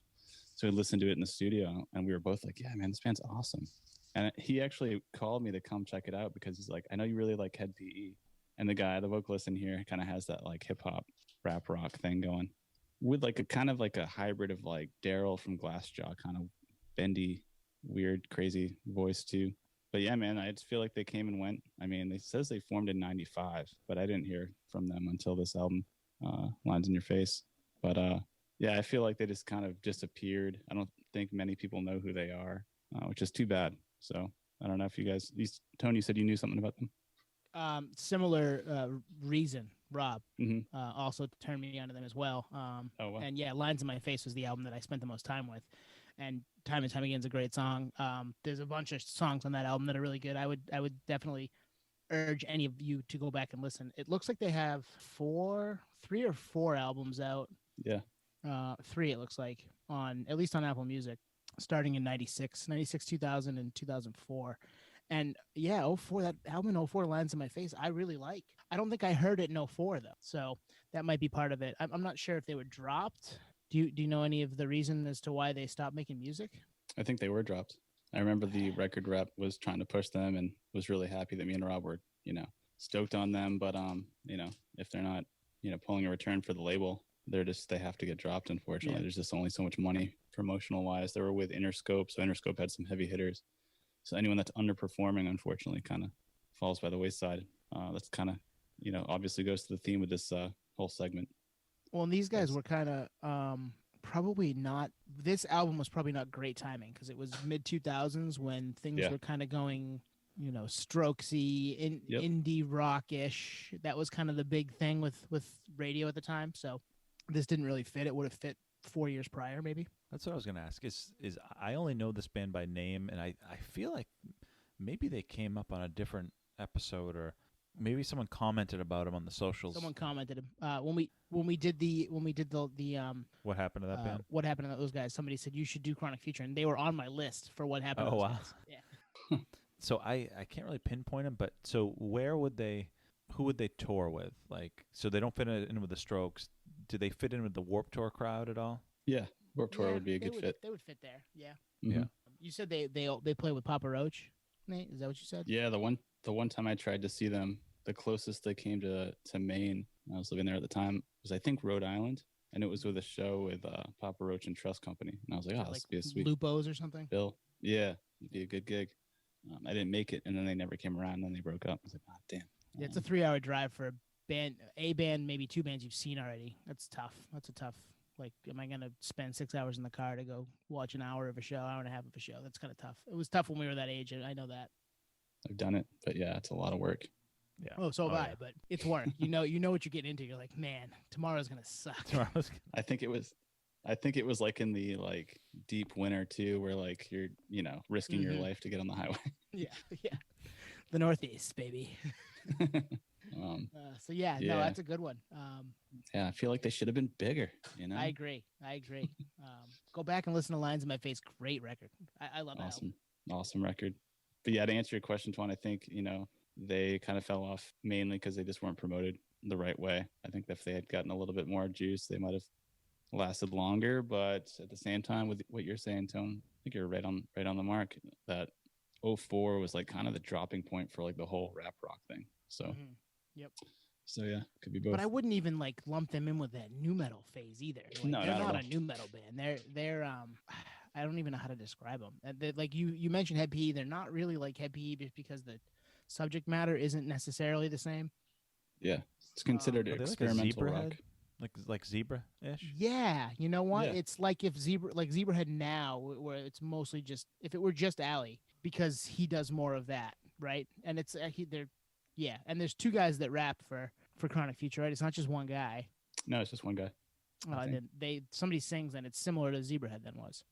So we listened to it in the studio and we were both like, yeah, man, this band's awesome. And he actually called me to come check it out because he's like, I know you really like Head PE. And the vocalist in here kind of has that like hip hop rap rock thing going with like a kind of like a hybrid of like Daryl from Glassjaw, kind of bendy, weird, crazy voice too. But yeah, man, I just feel like they came and went. I mean, it says they formed in '95, but I didn't hear from them until this album, Lines in Your Face. But yeah, I feel like they just kind of disappeared. I don't think many people know who they are, which is too bad. So I don't know if you guys, Tony, you said you knew something about them. Similar reason, Rob Mhm. also turned me onto them as well. Oh, wow. And yeah, Lines in My Face was the album that I spent the most time with. And Time and Time Again is a great song. There's a bunch of songs on that album that are really good. I would definitely urge any of you to go back and listen. It looks like they have 3 or 4 albums out. Yeah. 3 it looks like, on at least on Apple Music, starting in 96, 2000, and 2004. And yeah, 04, that album 04, Lines in My Face, I really like. I don't think I heard it in 04 though, so that might be part of it. I'm not sure if they were dropped. Do you know any of the reason as to why they stopped making music? I think they were dropped. I remember the record rep was trying to push them and was really happy that me and Rob were, stoked on them. But, if they're not, pulling a return for the label, they have to get dropped, unfortunately. Yeah. There's just only so much money promotional wise. They were with Interscope, so Interscope had some heavy hitters. So anyone that's underperforming, unfortunately, kind of falls by the wayside. That's kind of, obviously goes to the theme of this whole segment. Well, and these guys Yes. were kind of probably not. This album was probably not great timing because it was mid 2000s when things Yeah. were kind of going, strokesy, Yep. indie rockish. That was kind of the big thing with radio at the time. So this didn't really fit. It would have fit 4 years prior, maybe. That's what I was gonna ask. Is I only know this band by name, and I feel like maybe they came up on a different episode, or maybe someone commented about them on the socials. Someone commented when we did the What happened to that band? what happened to those guys. Somebody said you should do Chronic Future, and they were on my list for what happened. to Oh, those wow. guys. Yeah. So I can't really pinpoint them, but so who would they tour with? Like, so they don't fit in with the Strokes. Do they fit in with the Warped Tour crowd at all? Yeah. Warped Tour Yeah, would be a they good fit. They would fit there. Yeah. Yeah. Mhm. You said they play with Papa Roach, Nate? Is that what you said? Yeah, the one time I tried to see them, the closest they came to Maine, I was living there at the time, was I think Rhode Island, and it was with a show with Papa Roach and Trust Company, and I was like, oh, Like this would be a sweet Lupos or something. bill. Yeah, It'd be a good gig. I didn't make it, and then they never came around, and then they broke up. I was like, oh, damn. Yeah, it's a 3-hour drive for a band, maybe 2 bands you've seen already. That's tough. That's a tough. Like, am I gonna spend 6 hours in the car to go watch an hour of a show, hour and a half of a show? That's kind of tough. It was tough when we were that age, and I know that. I've done it, but yeah, it's a lot of work. Yeah. Oh, so have I, yeah. but it's work. You know what you're getting into. You're like, man, tomorrow's gonna suck. Tomorrow's I think it was like in the like deep winter too, where like you're risking your Mhm. life to get on the highway. Yeah, yeah. The Northeast, baby. So yeah, no, Yeah. that's a good one. Yeah, I feel like they should have been bigger. I agree. Go back and listen to Lines in My Face. Great record. I love that. Awesome record. But yeah, to answer your question, Twan, I think they kind of fell off mainly because they just weren't promoted the right way. I think if they had gotten a little bit more juice, they might have lasted longer. But at the same time, with what you're saying, Tone, I think you're right on the mark. That 04 was like kind of the dropping point for like the whole rap rock thing. So Mhm. Yep. So yeah, could be both. But I wouldn't even like lump them in with that new metal phase either. Like, No, they're not at not all. a new metal band. They're I don't even know how to describe them. Like you mentioned Head PE, they're not really like Head PE just because the subject matter isn't necessarily the same. Yeah, it's considered Are they like a experimental rock. Zebrahead? Like Zebra-ish? Yeah, you know what? Yeah. It's like if Zebrahead now, where it's mostly just if it were just Ali, because he does more of that, right? And it's and there's 2 guys that rap for Chronic Future, right? It's not just one guy. No, it's just one guy. I And think. then somebody sings, and it's similar to Zebrahead then was,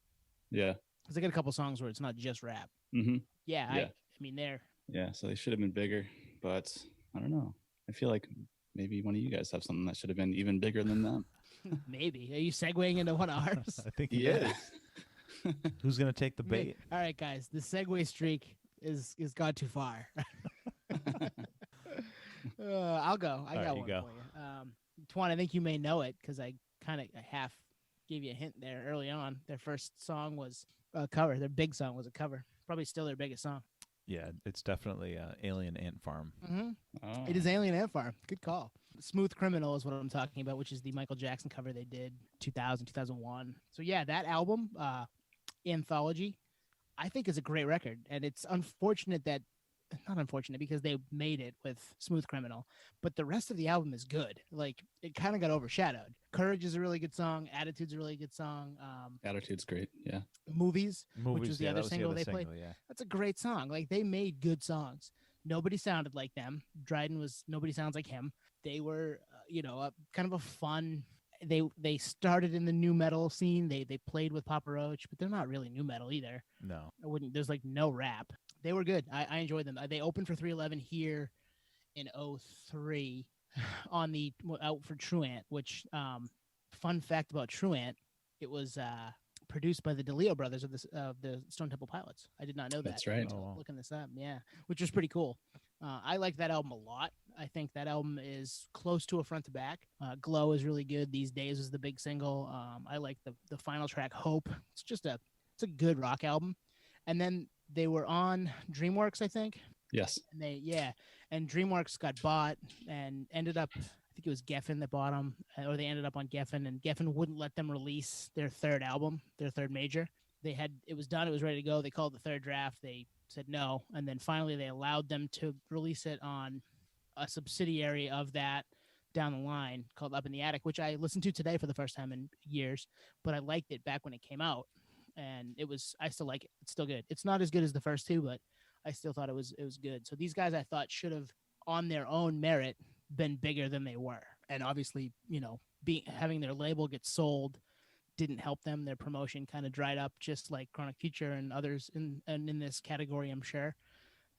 Yeah. because they got a couple songs where it's not just rap. Mm-hmm. Yeah, Yeah. I mean they're Yeah. So they should have been bigger, but I don't know. I feel like maybe one of you guys have something that should have been even bigger than them. maybe. Are you segueing into one of ours? I think He he is. is. Who's gonna take the bait? All right, guys, the segue streak is gone too far. I'll go. I All right, got you one go. for you. Twan, I think you may know it because I half gave you a hint there early on. Their first song was a cover. Their big song was a cover. Probably still their biggest song. Yeah, it's definitely Alien Ant Farm. Mm-hmm. Oh. It is Alien Ant Farm. Good call. Smooth Criminal is what I'm talking about, which is the Michael Jackson cover they did 2000, 2001. So yeah, that album, Anthology, I think is a great record. And it's not unfortunate because they made it with Smooth Criminal, but the rest of the album is good. Like it kind of got overshadowed. Courage is a really good song. Attitude's a really good song. Attitude's great. Yeah. Movies, which Movies, was the yeah, other that was single the other they played. single, yeah. That's a great song. Like they made good songs. Nobody sounded like them. Dryden was nobody sounds like him. They were, kind of a fun. They started in the new metal scene. They played with Papa Roach, but they're not really new metal either. No. I wouldn't. There's like no rap. They were good. I enjoyed them. They opened for 311 here in 03 on the out for Truant. Which fun fact about Truant, it was produced by the DeLeo brothers of the Stone Temple Pilots. I did not know that. That's right. until Oh, wow. looking this up, yeah, which was pretty cool. I like that album a lot. I think that album is close to a front to back. Glow is really good. These Days is the big single. I like the final track, Hope. It's a good rock album. And then they were on DreamWorks, I think. Yes. And DreamWorks got bought and ended up, I think it was Geffen that bought them, or they ended up on Geffen, and Geffen wouldn't let them release their third album, their third major. It was done, it was ready to go. They called the third draft. They said no, and then finally they allowed them to release it on a subsidiary of that down the line called Up in the Attic, which I listened to today for the first time in years, but I liked it back when it came out, and I still like it. It's still good. It's not as good as the first 2, but I still thought it was good. So these guys I thought should have, on their own merit, been bigger than they were, and obviously, having their label get sold didn't help them. Their promotion kind of dried up, just like Chronic Future and others in this category, I'm sure.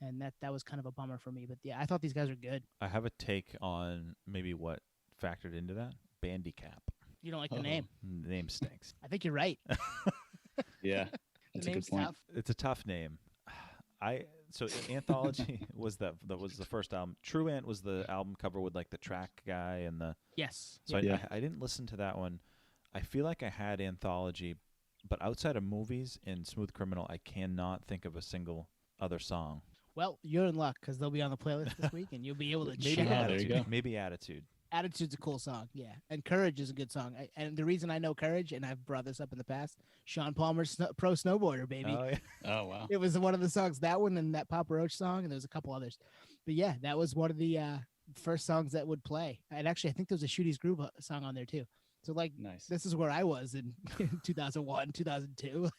And that was kind of a bummer for me. But yeah, I thought these guys are good. I have a take on maybe what factored into that. Bandicap. You don't like the Uh-oh. name? The name stinks. I think you're right. Yeah. The That's a name's good point. tough. It's a tough name. So Anthology was that was the first album. Truant was the album cover with like the track guy and the. Yes. So Yeah. I didn't listen to that one. I feel like I had Anthology, but outside of movies and Smooth Criminal, I cannot think of a single other song. Well, you're in luck because they'll be on the playlist this week, and you'll be able to Maybe check out. there you Attitude. go. Maybe Attitude. Attitude's a cool song, yeah. And Courage is a good song. And the reason I know Courage, and I've brought this up in the past, Sean Palmer's Pro Snowboarder, baby. Oh yeah. Oh wow. It was one of the songs, that one and that Papa Roach song, and there was a couple others. But yeah, that was one of the first songs that would play. And actually, I think there was a Shooties Groove song on there too. So like, Nice. this is where I was in 2001, 2002.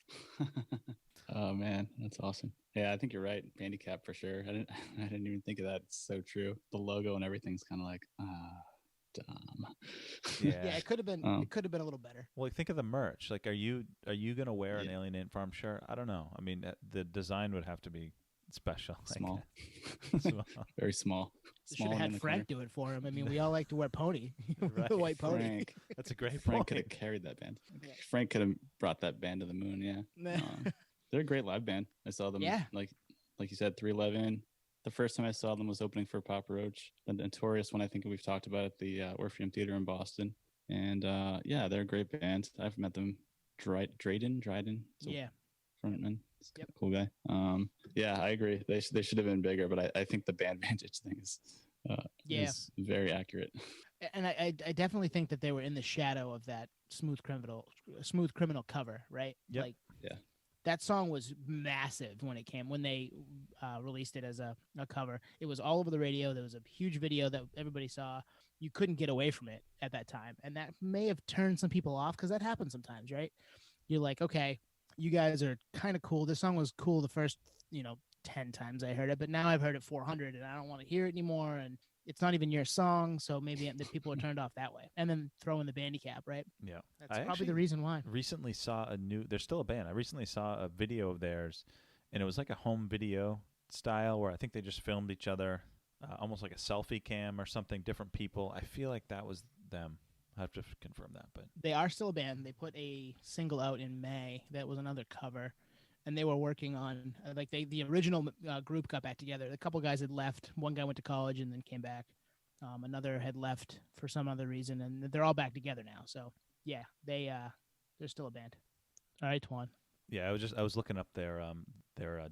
Oh man, that's awesome. Yeah, I think you're right. Bandicap for sure. I didn't even think of that. It's so true. The logo and everything's kind of like dumb. Yeah. Yeah, it could have been. Oh. It could have been a little better. Well, think of the merch. Like, are you gonna wear an Yeah. Alien Ant Farm shirt? I don't know. I mean, the design would have to be special. like, Small. small. Very small. Should Small have and in had the Frank do it for him. I mean, we all like to wear pony, Right. the white pony. Frank. That's a great Frank could point. have carried that band. Yeah. Frank could have brought that band to the moon. Yeah. They're a great live band. I saw them. Yeah. Like you said, 311. The first time I saw them was opening for Papa Roach, the Notorious one. I think we've talked about at the Orpheum Theater in Boston. And yeah, they're a great band. I've met them. Dryden. So Yeah, frontman. He's Yep. a cool guy. Yeah, I agree. They should have been bigger, but I think the band Vantage thing Yeah. is very accurate. and I definitely think that they were in the shadow of that Smooth Criminal cover, right? Yep. Like, Yeah. that song was massive when they released it as a cover. It was all over the radio. There was a huge video that everybody saw. You couldn't get away from it at that time, and that may have turned some people off because that happens sometimes, right? You're like, okay, you guys are kind of cool. This song was cool the first 10 times I heard it, but now I've heard it 400 and I don't want to hear it anymore, and it's not even your song, so maybe the people are turned off that way. And then throw in the Bandicap, right? Yeah. That's I probably actually the reason why. recently saw they're still a band. I recently saw a video of theirs, and it was like a home video style where I think they just filmed each other, almost like a selfie cam or something, different people. I feel like that was them. I have to confirm that, but They are still a band. They put a single out in May that was another cover, and they were working on the original group got back together. A couple guys had left. One guy went to college and then came back. Another had left for some other reason, and they're all back together now. So yeah, they're still a band. All right, Twan. yeah, I was looking up their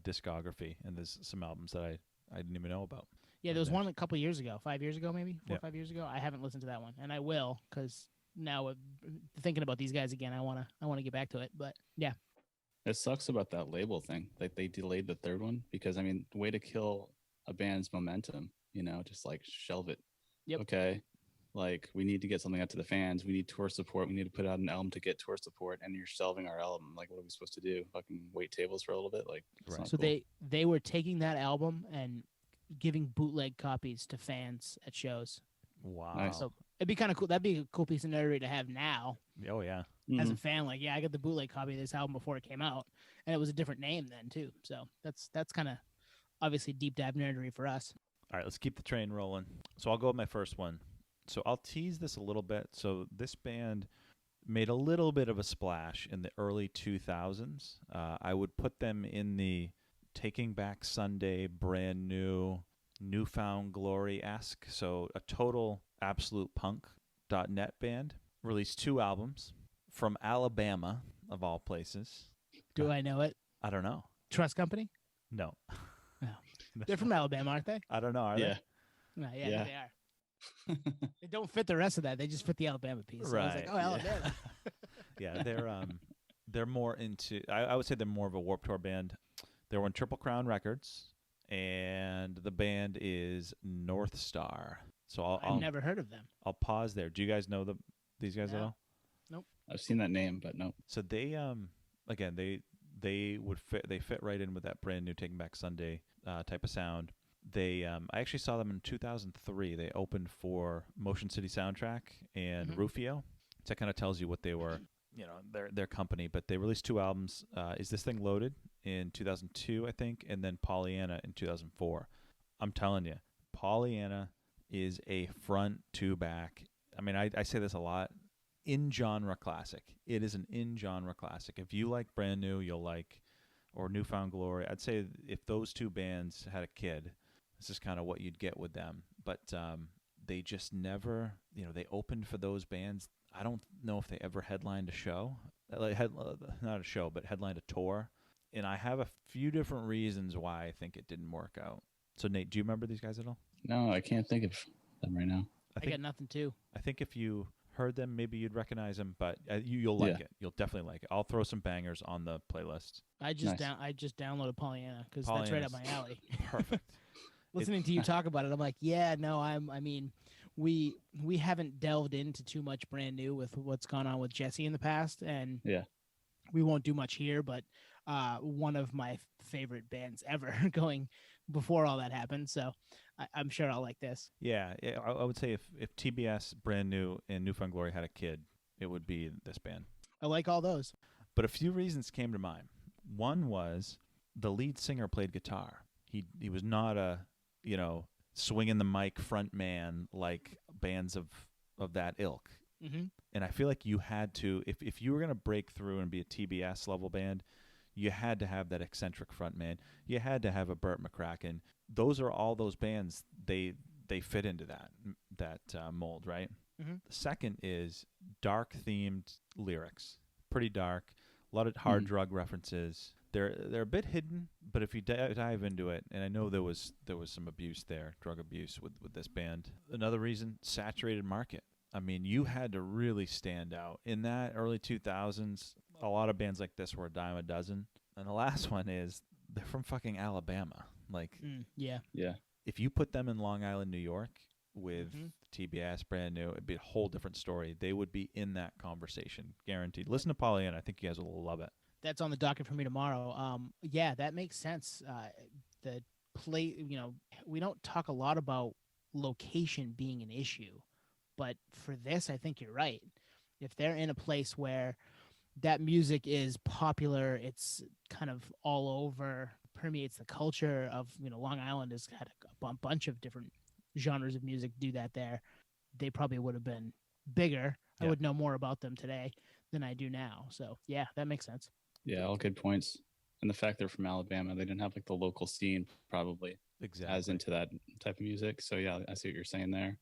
discography, and there's some albums that I didn't even know about. Yeah, there was Okay. one a couple years ago, 5 years ago, maybe 4 Yeah. or 5 years ago. I haven't listened to that one, and I will because now thinking about these guys again, I wanna get back to it. But yeah, It sucks about that label thing. Like they delayed the third one because I mean, way to kill a band's momentum. Just like shelve it. Yep. Okay. Like we need to get something out to the fans. We need tour support. We need to put out an album to get tour support, and you're shelving our album. Like, what are we supposed to do? Fucking wait tables for a little bit? Like, it's Right. not so cool. they were taking that album and giving bootleg copies to fans at shows. Wow. Nice. So it'd be kind of cool. That'd be a cool piece of nerdery to have now Oh yeah. as a Mhm. fan. Like, yeah, I got the bootleg copy of this album before it came out, and it was a different name then too. So that's kind of obviously deep dive nerdery for us. All right, let's keep the train rolling. So I'll go with my first one. So I'll tease this a little bit. So this band made a little bit of a splash in the early 2000s. I would put them in the Taking Back Sunday, brand new, Newfound Glory-esque. So a total absolute punk.net band. Released 2 albums from Alabama, of all places. Do I know it? I don't know. Trust Company? No. They're from Alabama, aren't they? I don't know. Are Yeah. No, yeah, Yeah. they are. They don't fit the rest of that. They just fit the Alabama piece. So I was like, Right, oh, yeah. Alabama. Yeah, they're more into. I would say they're more of a Warped Tour band. They're on Triple Crown Records, and the band is North Star. So I've never heard of them. I'll pause there. Do you guys know these guys at No. all? I've seen that name, but no. So they again they fit right in with that brand new Taking Back Sunday type of sound. They I actually saw them in 2003. They opened for Motion City Soundtrack and Mhm. Rufio. So that kind of tells you what they were, their company. But they released 2 albums. Is This Thing Loaded in 2002, I think, and then Pollyanna in 2004. I'm telling you, Pollyanna is a front to back. I mean, I say this a lot. In genre classic. It is an in genre classic. If you like Brand New, you'll like, or Newfound Glory. I'd say if those 2 bands had a kid, this is kind of what you'd get with them. But they just never, they opened for those bands. I don't know if they ever headlined a show, not a show, but headlined a tour. And I have a few different reasons why I think it didn't work out. So Nate, do you remember these guys at all? No, I can't think of them right now. I got nothing too. I think if you heard them, maybe you'd recognize them, but you'll like it. You'll definitely like it. I'll throw some bangers on the playlist. I just downloaded Pollyanna because that's right up my alley. Perfect. Listening to you talk about it, I'm like, yeah, no, I mean, we haven't delved into too much brand new with what's gone on with Jesse in the past, and we won't do much here. But one of my favorite bands ever going before all that happened, so I'm sure I'll like this. Yeah, I would say if TBS, Brand New, and New Found Glory had a kid, it would be this band. I like all those. But a few reasons came to mind. One was the lead singer played guitar. He was not a swinging the mic front man like bands of that ilk. Mm-hmm. And I feel like you had to, if you were going to break through and be a TBS level band, you had to have that eccentric front man. You had to have a Burt McCracken. Those are all those bands. They fit into that mold, right? Mm-hmm. The second is dark themed lyrics, pretty dark. A lot of hard drug references. They're a bit hidden, but if you dive into it, and I know there was some abuse there, drug abuse with this band. Another reason, saturated market. I mean, you had to really stand out. In that early 2000s, a lot of bands like this were a dime a dozen. And the last one is they're from fucking Alabama. Like, yeah. If you put them in Long Island, New York with TBS, Brand New, it'd be a whole different story. They would be in that conversation, guaranteed. Listen to Pollyanna. I think you guys will love it. That's on the docket for me tomorrow. Yeah, that makes sense. The play, we don't talk a lot about location being an issue, but for this, I think you're right. If they're in a place where that music is popular, it's kind of all over, permeates the culture of, Long Island has had a bunch of different genres of music do that there. They probably would have been bigger. I would know more about them today than I do now. So yeah, that makes sense. Yeah, all good points. And the fact they're from Alabama, they didn't have like the local scene probably as into that type of music. So yeah, I see what you're saying there.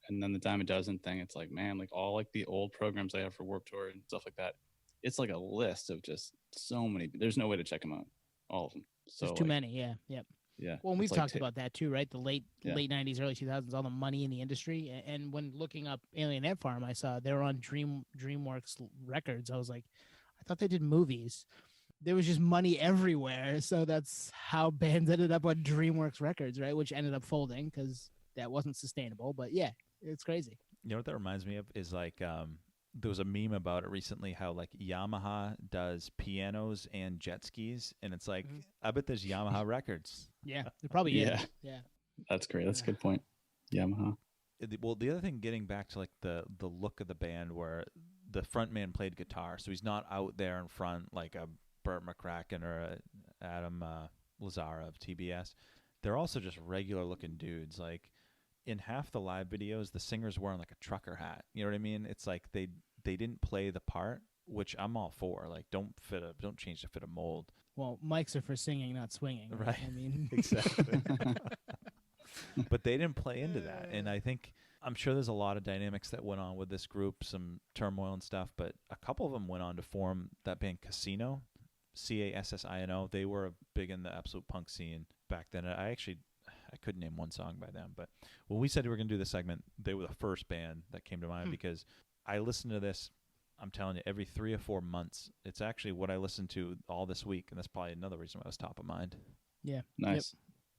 And then the dime a dozen thing, it's like, man, like all like the old programs I have for Warped Tour and stuff like that. It's like a list of just so many. There's no way to check them out, all of them. So there's too many. Yeah. Yep. Yeah. Well, and we've talked about that too, right? The late 90s, early 2000s, all the money in the industry. And when looking up Alien Ant Farm, I saw they were on DreamWorks Records. I was like, I thought they did movies. There was just money everywhere. So that's how bands ended up on DreamWorks Records, right? Which ended up folding because that wasn't sustainable. But yeah, it's crazy. You know what that reminds me of is like there was a meme about it recently how like Yamaha does pianos and jet skis. And it's like, I bet there's Yamaha records. Yeah, there probably is. Yeah. That's great. That's a good point. Yamaha. Well, the other thing, getting back to like the look of the band where the front man played guitar. So he's not out there in front like a Burt McCracken or a Adam Lazzara of TBS. They're also just regular looking dudes. Like in half the live videos, the singer's wearing like a trucker hat. You know what I mean? It's like they didn't play the part, which I'm all for. Like don't change to fit a mold. Well, mics are for singing, not swinging. Right. I mean, exactly. But they didn't play into that. And I'm sure there's a lot of dynamics that went on with this group, some turmoil and stuff, but a couple of them went on to form that band Casino, Cassino. They were big in the absolute punk scene back then. I couldn't name one song by them, but when we said we were going to do this segment, they were the first band that came to mind because I listened to this, I'm telling you, every 3 or 4 months. It's actually what I listened to all this week, and that's probably another reason why it was top of mind. Yeah. Nice.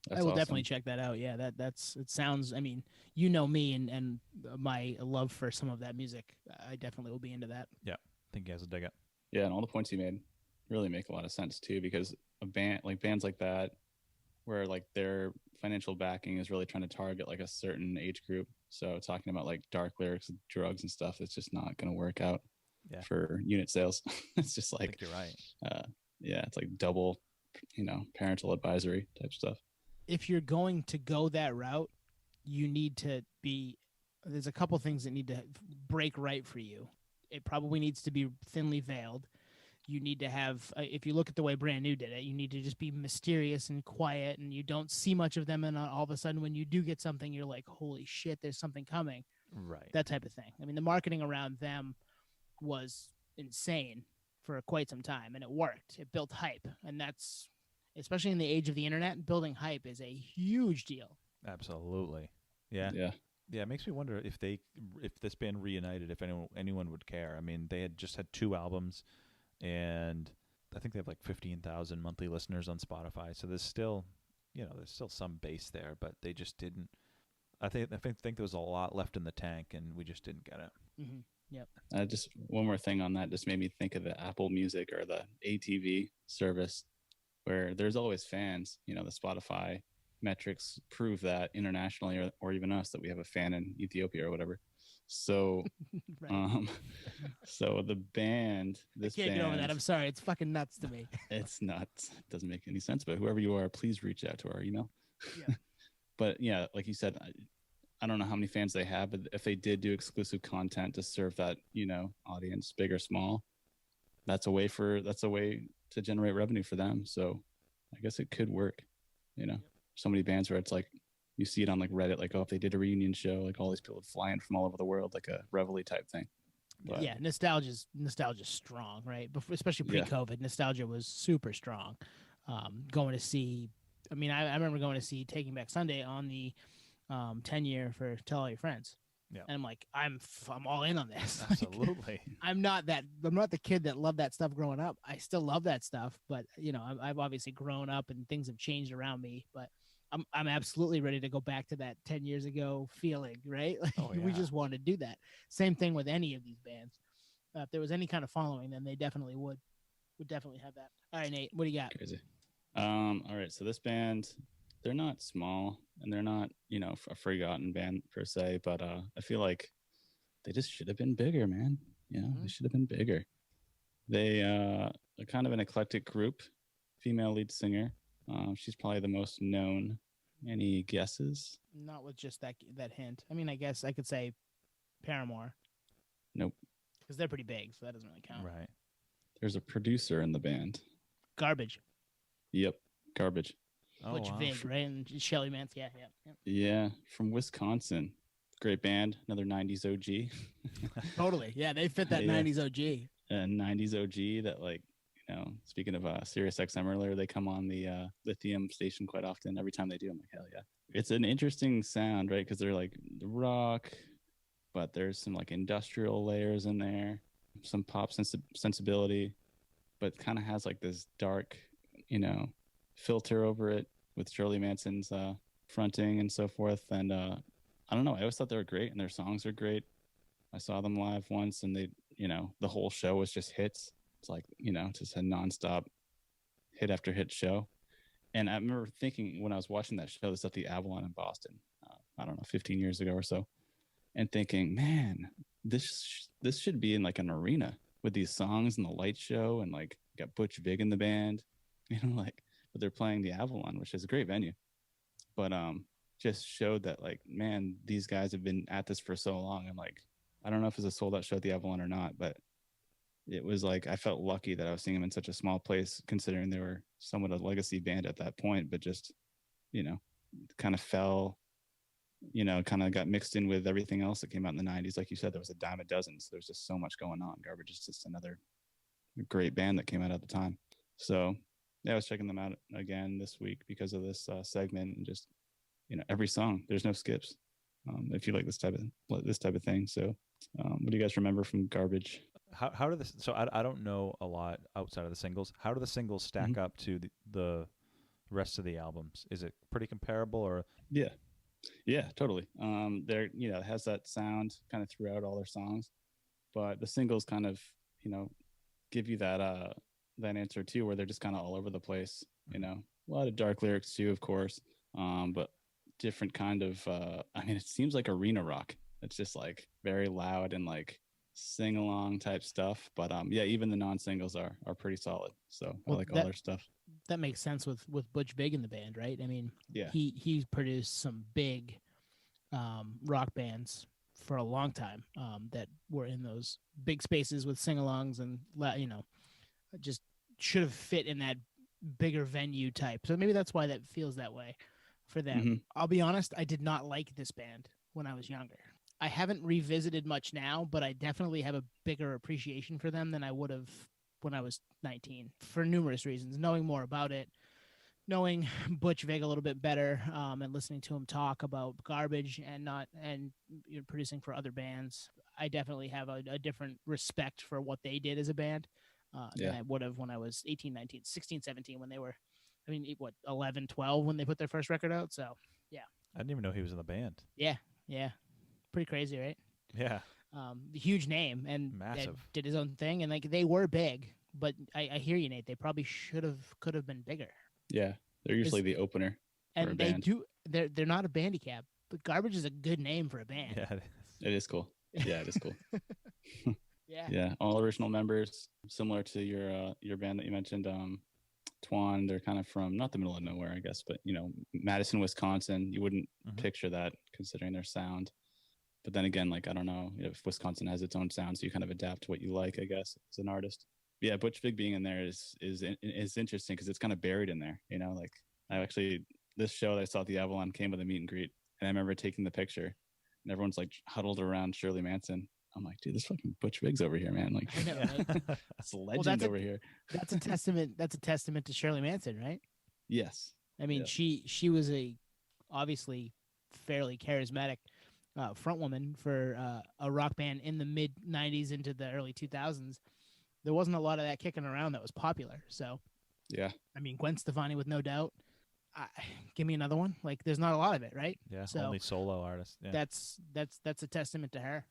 Yep. I will definitely check that out. Yeah, that's it sounds, I mean, you know me and my love for some of that music. I definitely will be into that. Yeah, I think you guys will dig it. Yeah, and all the points you made really make a lot of sense too, because bands like that, where like their financial backing is really trying to target like a certain age group. So talking about like dark lyrics, drugs and stuff, it's just not going to work out for unit sales. It's just like, I think you're right. It's like double, parental advisory type stuff. If you're going to go that route, you need to there's a couple things that need to break right for you. It probably needs to be thinly veiled. You need to have, if you look at the way Brand New did it, you need to just be mysterious and quiet, and you don't see much of them. And all of a sudden, when you do get something, you're like, holy shit, there's something coming. Right. That type of thing. I mean, the marketing around them was insane for quite some time, and it worked. It built hype. And that's, especially in the age of the internet, building hype is a huge deal. Absolutely. Yeah. Yeah. Yeah, it makes me wonder if this band reunited, if anyone would care. I mean, they had just had 2 albums, and I think they have like 15,000 monthly listeners on Spotify. So there's still, there's still some base there, but they just didn't. I think there was a lot left in the tank, and we just didn't get it. Mm-hmm. Yep. Just one more thing on that just made me think of the Apple Music or the ATV service, where there's always fans. The Spotify metrics prove that internationally, or even us, that we have a fan in Ethiopia or whatever. So, Right. So the band, I can't get over that. I'm sorry. It's fucking nuts to me. It's nuts. It doesn't make any sense. But whoever you are, please reach out to our email. Yeah. But yeah, like you said, I don't know how many fans they have, but if they did do exclusive content to serve that, audience, big or small, that's a way to generate revenue for them. So I guess it could work. So many bands where it's like you see it on like Reddit, like, oh, if they did a reunion show, like all these people would fly in from all over the world, like a Reveille type thing. But, yeah, nostalgia's strong, right? Before, especially pre-COVID, nostalgia was super strong. Going to see, I remember going to see Taking Back Sunday on the 10-year for Tell All Your Friends. Yeah. And I'm like, I'm all in on this. Absolutely. I'm not the kid that loved that stuff growing up. I still love that stuff, but I've obviously grown up and things have changed around me, but I'm absolutely ready to go back to that 10 years ago feeling, right? Like, we just want to do that. Same thing with any of these bands. If there was any kind of following, then they definitely would definitely have that. All right, Nate, what do you got? Crazy. All right. So this band, they're not small and they're not, a forgotten band per se, but I feel like they just should have been bigger, man. They should have been bigger. They are kind of an eclectic group, female lead singer. She's probably the most known. Any guesses? Not with just that hint. I guess I could say Paramore. Nope. Because they're pretty big, so that doesn't really count. Right. There's a producer in the band. Garbage. Yep, Garbage. Butch Vig, right? And Shelly Mance. Yeah. Yeah, from Wisconsin. Great band. Another 90s OG. Totally. Yeah, they fit that 90s OG. A 90s OG that, like, speaking of Sirius XM earlier, they come on the Lithium station quite often. Every time they do, I'm like, hell yeah. It's an interesting sound, right? Because they're like rock, but there's some like industrial layers in there, some pop sensibility, but kind of has like this dark, filter over it with Shirley Manson's fronting and so forth. And I don't know. I always thought they were great, and their songs are great. I saw them live once, and they, the whole show was just hits. It's like, just a nonstop hit after hit show. And I remember thinking when I was watching that show, this at the Avalon in Boston, I don't know, 15 years ago or so, and thinking, man, this should be in like an arena with these songs and the light show, and like got Butch Vig in the band, but they're playing the Avalon, which is a great venue. But just showed that, like, man, these guys have been at this for so long. I'm like, I don't know if it's a sold out show at the Avalon or not, but it was like I felt lucky that I was seeing them in such a small place, considering they were somewhat a legacy band at that point, but just, kind of fell, kind of got mixed in with everything else that came out in the 90s. Like you said, there was a dime a dozen. So there's just so much going on. Garbage is just another great band that came out at the time. So yeah, I was checking them out again this week because of this segment, and just, every song, there's no skips. If you like this type of thing. So what do you guys remember from Garbage? How do this? So I don't know a lot outside of the singles. How do the singles stack up to the rest of the albums? Is it pretty comparable, or? Yeah, totally. There, it has that sound kind of throughout all their songs, but the singles kind of, give you that answer too, where they're just kind of all over the place. A lot of dark lyrics too, of course, but different kind of. It seems like arena rock. It's just like very loud and like sing along type stuff, but even the non-singles are pretty solid. So I like all their stuff. That makes sense with Butch Vig in the band, right? Yeah, he produced some big rock bands for a long time that were in those big spaces with sing-alongs, and just should have fit in that bigger venue type. So maybe that's why that feels that way for them. I'll be honest, I did not like this band when I was younger. I haven't revisited much now, but I definitely have a bigger appreciation for them than I would have when I was 19, for numerous reasons. Knowing more about it, knowing Butch Vig a little bit better, and listening to him talk about Garbage and producing for other bands, I definitely have a different respect for what they did as a band than I would have when I was 18, 19, 16, 17, when they were, 11, 12 when they put their first record out. So, yeah. I didn't even know he was in the band. Yeah. Pretty crazy, right? Yeah. The huge name and Massive. did his own thing, and like they were big, but I hear you, Nate. They probably could have been bigger. Yeah, they're usually the opener. And they do. They're not a bandicap, but Garbage is a good name for a band. Yeah, it is cool. Yeah, it is cool. Yeah. Yeah, all original members, similar to your band that you mentioned, Twan. They're kind of from not the middle of nowhere, I guess, but Madison, Wisconsin. You wouldn't picture that considering their sound. But then again, like I don't know if Wisconsin has its own sound, so you kind of adapt to what you like, I guess, as an artist. Yeah, Butch Vig being in there is interesting because it's kind of buried in there. Like this show that I saw at the Avalon came with a meet and greet, and I remember taking the picture, and everyone's like huddled around Shirley Manson. I'm like, dude, this fucking Butch Vig's over here, man. Like, I know, right? it's a legend over here. That's a testament. That's a testament to Shirley Manson, right? Yes. I mean, she was obviously fairly charismatic front woman for a rock band in the mid 90s into the early 2000s. There wasn't a lot of that kicking around that was popular. So, yeah. I mean, Gwen Stefani with No Doubt. Give me another one. Like, there's not a lot of it, right? Yeah, so only solo artist. Yeah. That's a testament to her.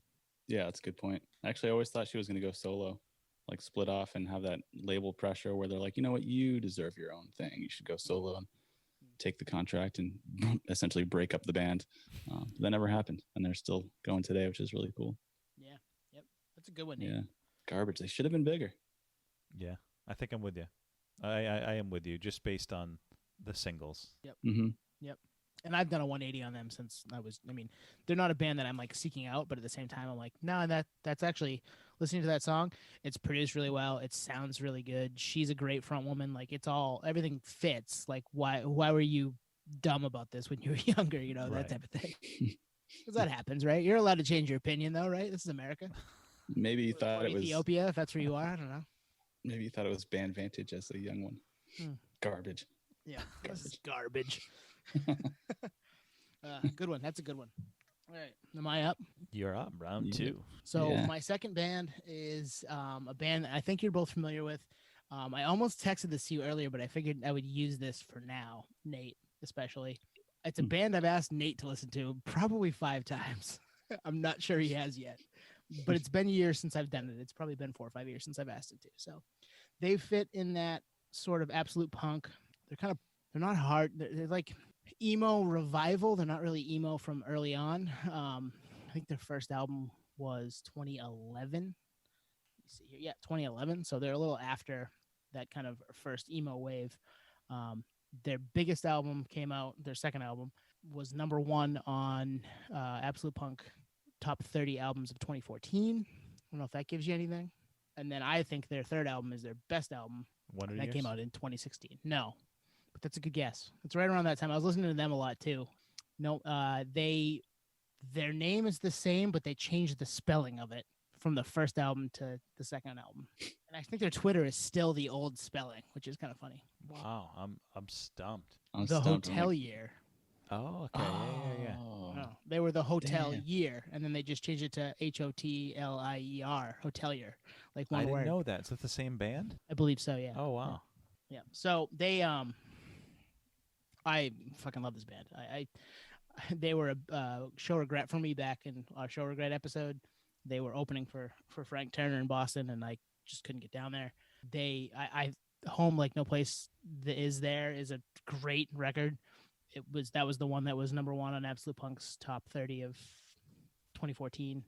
Yeah, that's a good point. Actually, I always thought she was going to go solo, like split off and have that label pressure where they're like, you know what, you deserve your own thing. You should go solo and take the contract and essentially break up the band. That never happened, and they're still going today, which is really cool. Yeah, yep, that's a good one. Nate. Yeah, Garbage. They should have been bigger. Yeah, I think I'm with you. I am with you just based on the singles. Yep. Mm-hmm. Yep. And I've done a 180 on them since they're not a band that I'm like seeking out, but at the same time, I'm like, no, that's actually listening to that song. It's produced really well. It sounds really good. She's a great front woman. Like everything fits. Like why were you dumb about this when you were younger? That Right. type of thing. Because that happens, right? You're allowed to change your opinion though, right? This is America. Maybe you thought it was Ethiopia, if that's where you are. I don't know. Maybe you thought it was Band Vantage as a young one. Garbage. Yeah, this is garbage. Good one. That's a good one. All right. Am I up? You're up, round 2. So my second band is a band that I think you're both familiar with. I almost texted this to you earlier, but I figured I would use this for now, Nate, especially. It's a band I've asked Nate to listen to probably 5 times. I'm not sure he has yet, but it's been years since I've done it. It's probably been 4 or 5 years since I've asked him to. So they fit in that sort of absolute punk. They're not hard. They're like emo revival. They're not really emo from early on. I think their first album was 2011. Let me see here. Yeah, 2011. So they're a little after that kind of first emo wave. Their biggest album came out. Their second album was number 1 on Absolute Punk Top 30 Albums of 2014. I don't know if that gives you anything. And then I think their third album is their best album. That came out in 2016. No. But that's a good guess. It's right around that time. I was listening to them a lot too. No, their name is the same, but they changed the spelling of it from the first album to the second album. And I think their Twitter is still the old spelling, which is kind of funny. Wow, I'm stumped. The Hotelier. Oh, okay. Yeah. No, they were the Hotel Year, and then they just changed it to Hotlier, Hotelier, like one word. I didn't know that. Is that the same band? I believe so. Yeah. Oh wow. Yeah. So they I fucking love this band. They were a show regret for me back in our show regret episode. They were opening for Frank Turner in Boston, and I just couldn't get down there. I Home Like No Place Is There is a great record. That was the one that was number 1 on Absolute Punk's Top 30 of 2014.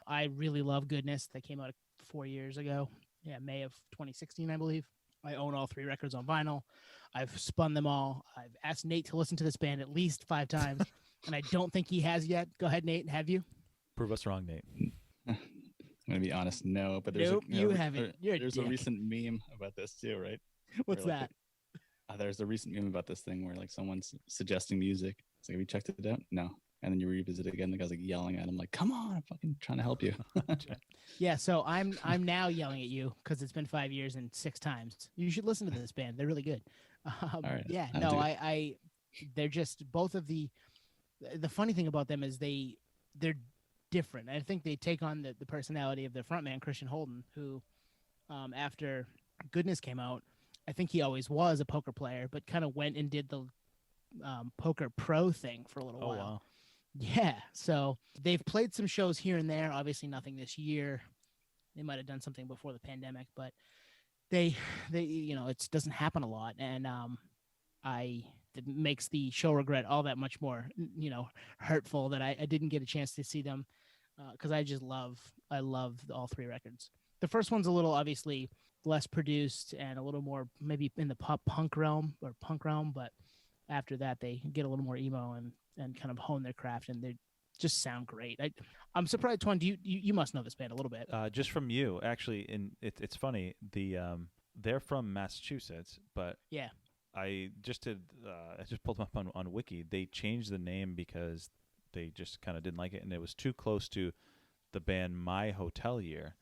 I really love Goodness. That came out 4 years ago. Yeah, May of 2016, I believe. I own all 3 records on vinyl. I've spun them all. I've asked Nate to listen to this band at least 5 times, and I don't think he has yet. Go ahead, Nate. Have you? Prove us wrong, Nate. I'm going to be honest, no. But there's you haven't. There's a recent meme about this too, right? What's that? There's a recent meme about this thing where like someone's suggesting music. It's like, have you checked it out? No. And then you revisit it again. The guy's like yelling at him, like, "Come on, I'm fucking trying to help you." Yeah, so I'm now yelling at you because it's been 5 years and 6 times. You should listen to this band. They're really good. All right. Yeah, I'll no, do it. I they're just both of the funny thing about them is they're different. I think they take on the personality of their frontman Christian Holden, who after Goodness came out, I think he always was a poker player, but kind of went and did the poker pro thing for a little Oh while. wow. Yeah, so they've played some shows here and there. Obviously, nothing this year. They might have done something before the pandemic, but they it doesn't happen a lot, and it makes the show regret all that much more hurtful that I didn't get a chance to see them because I love all three records. The first one's a little obviously less produced and a little more maybe in the pop punk realm, but after that they get a little more emo and kind of hone their craft, and they just sound great. I'm surprised, Twan, you must know this band a little bit. Just from you, actually, it's funny. They're from Massachusetts, but Yeah. I just pulled them up on Wiki. They changed the name because they just kind of didn't like it, and it was too close to the band My Hotel Year,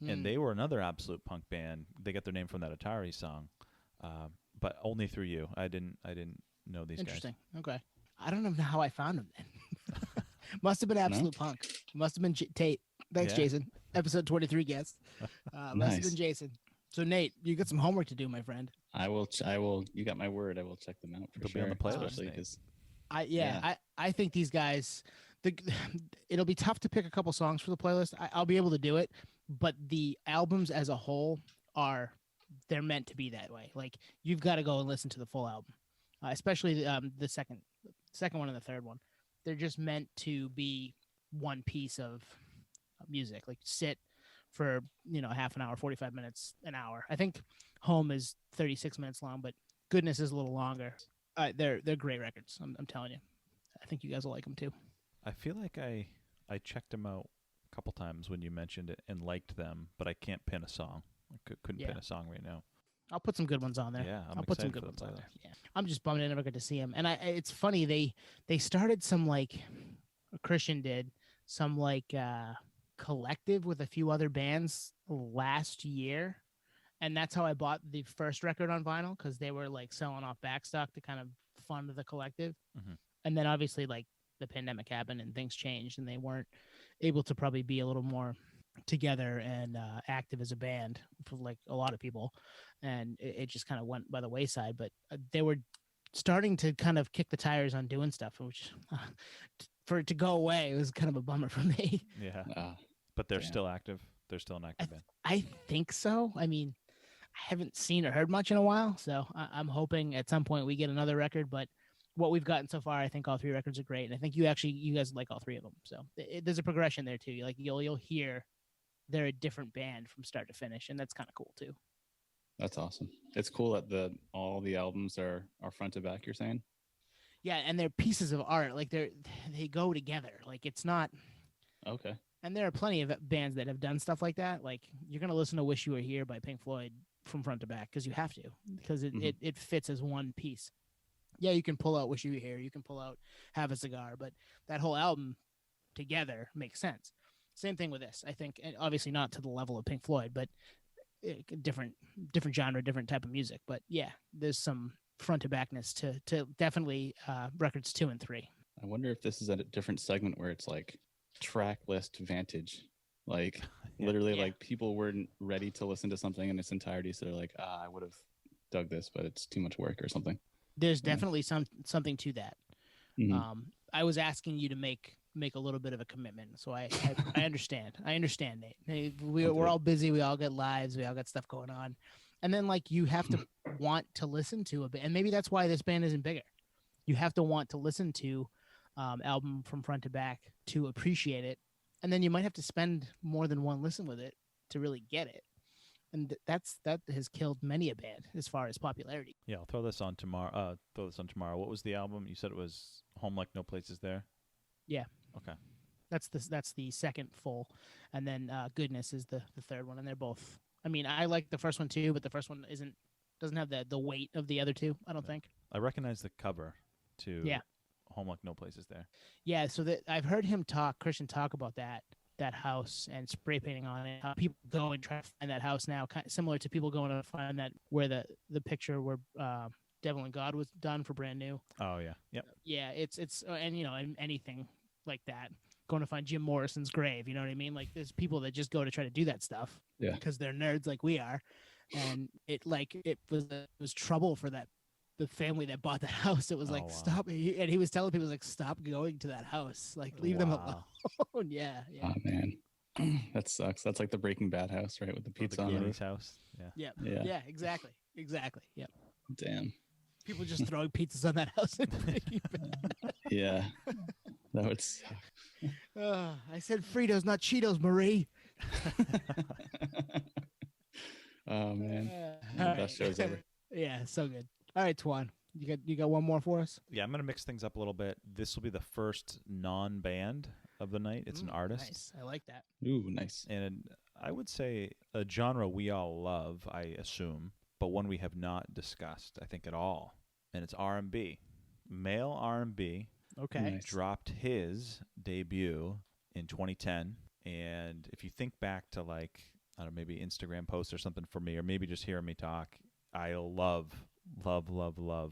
and they were another absolute punk band. They got their name from that Atari song, but only through you. I didn't know these guys. Interesting. Okay. I don't know how I found them then. Must have been Absolute Punk. Must have been Tate. Thanks, Yeah. Jason. Episode 23 guest. Must have Nice. been Jason. So Nate, you got some homework to do, my friend. I will. You got my word. I will check them out for They'll be sure. on the playlist, Especially Nate. because I think these guys. It'll be tough to pick a couple songs for the playlist. I'll be able to do it, but the albums as a whole they're meant to be that way. Like you've got to go and listen to the full album, especially the second one and the third one. They're just meant to be one piece of music. Like sit for half an hour, 45 minutes, an hour. I think Home is 36 minutes long, but Goodness is a little longer. They're great records. I'm telling you. I think you guys will like them too. I feel like I checked them out a couple times when you mentioned it and liked them, but I can't pin a song. I couldn't pin a song right now. I'll put some good ones on there. Yeah, I'll put some excited good for ones the on there. playlist. Yeah, I'm just bummed I never got to see him. And it's funny they started some Christian did some collective with a few other bands last year, and that's how I bought the first record on vinyl because they were selling off backstock to kind of fund the collective. Mhm. And then obviously the pandemic happened and things changed and they weren't able to probably be a little more together and active as a band for a lot of people, and it just kind of went by the wayside. But they were starting to kind of kick the tires on doing stuff, which for it to go away, it was kind of a bummer for me. Yeah, but they're yeah. still active. They're still an active band. I think so. I mean, I haven't seen or heard much in a while, so I'm hoping at some point we get another record. But what we've gotten so far, I think all three records are great, and I think you guys like all three of them. So there's a progression there too. You'll hear they're a different band from start to finish, and that's kind of cool too. That's awesome. It's cool that all the albums are front to back. You're saying? Yeah, and they're pieces of art. They go together. It's not. Okay. And there are plenty of bands that have done stuff like that. You're gonna listen to "Wish You Were Here" by Pink Floyd from front to back because you have to, because it fits as one piece. Yeah, you can pull out "Wish You Were Here," you can pull out "Have a Cigar," but that whole album together makes sense. Same thing with this, I think, and obviously not to the level of Pink Floyd, but different genre, different type of music. But yeah, there's some front to backness to definitely records 2 and 3. I wonder if this is at a different segment where it's track list vantage, literally people weren't ready to listen to something in its entirety, so they're like, I would have dug this, but it's too much work or something. There's definitely something to that. Mhm. I was asking you to make a little bit of a commitment, so I understand. I understand, Nate. Hey, we're all busy. We all got lives. We all got stuff going on, and then you have to want to listen to a bit, and maybe that's why this band isn't bigger. You have to want to listen to album from front to back to appreciate it, and then you might have to spend more than one listen with it to really get it. And that has killed many a band as far as popularity. Yeah, I'll throw this on tomorrow. What was the album? You said it was Home Like No Place Is There? Yeah. Okay. That's the second full, and then Goodness is the third one, and they're both. I mean, I like the first one too, but the first one doesn't have the weight of the other two. I don't think. I recognize the cover to Yeah. Home Like No Place Is There. Yeah, so I've heard Christian talk about that house and spray painting on it. How people go and try to find that house now, kind of similar to people going to find that where the picture where Devil and God was done for Brand New. Oh yeah. Yep. Yeah, it's and and anything like that. Going to find Jim Morrison's grave, you know what I mean? Like there's people that just go to try to do that stuff Yeah. because they're nerds like we are, and it was trouble for the family that bought that house. It was like wow. stop, and he was telling people like stop going to that house, like leave them Wow. alone. Yeah. Oh man, that sucks. That's like the Breaking Bad house, right, with the Or pizza the on the Goonies roof. house. Yeah. Yeah, exactly. Yep. Damn. People just throwing pizzas on that house. Yeah, that would suck. I said Fritos, not Cheetos, Marie. Oh man, All the best shows ever. Yeah, so good. All right, Twan, you got one more for us? Yeah, I'm gonna mix things up a little bit. This will be the first non-band of the night. It's an artist, Nice. I like that. Ooh, nice. and I would say a genre we all love, I assume, but one we have not discussed, I think, at all. And it's R&B. Male R&B Okay. Nice. dropped his debut in 2010. And if you think back to like, I don't know, maybe Instagram posts or something for me, or maybe just hearing me talk, I love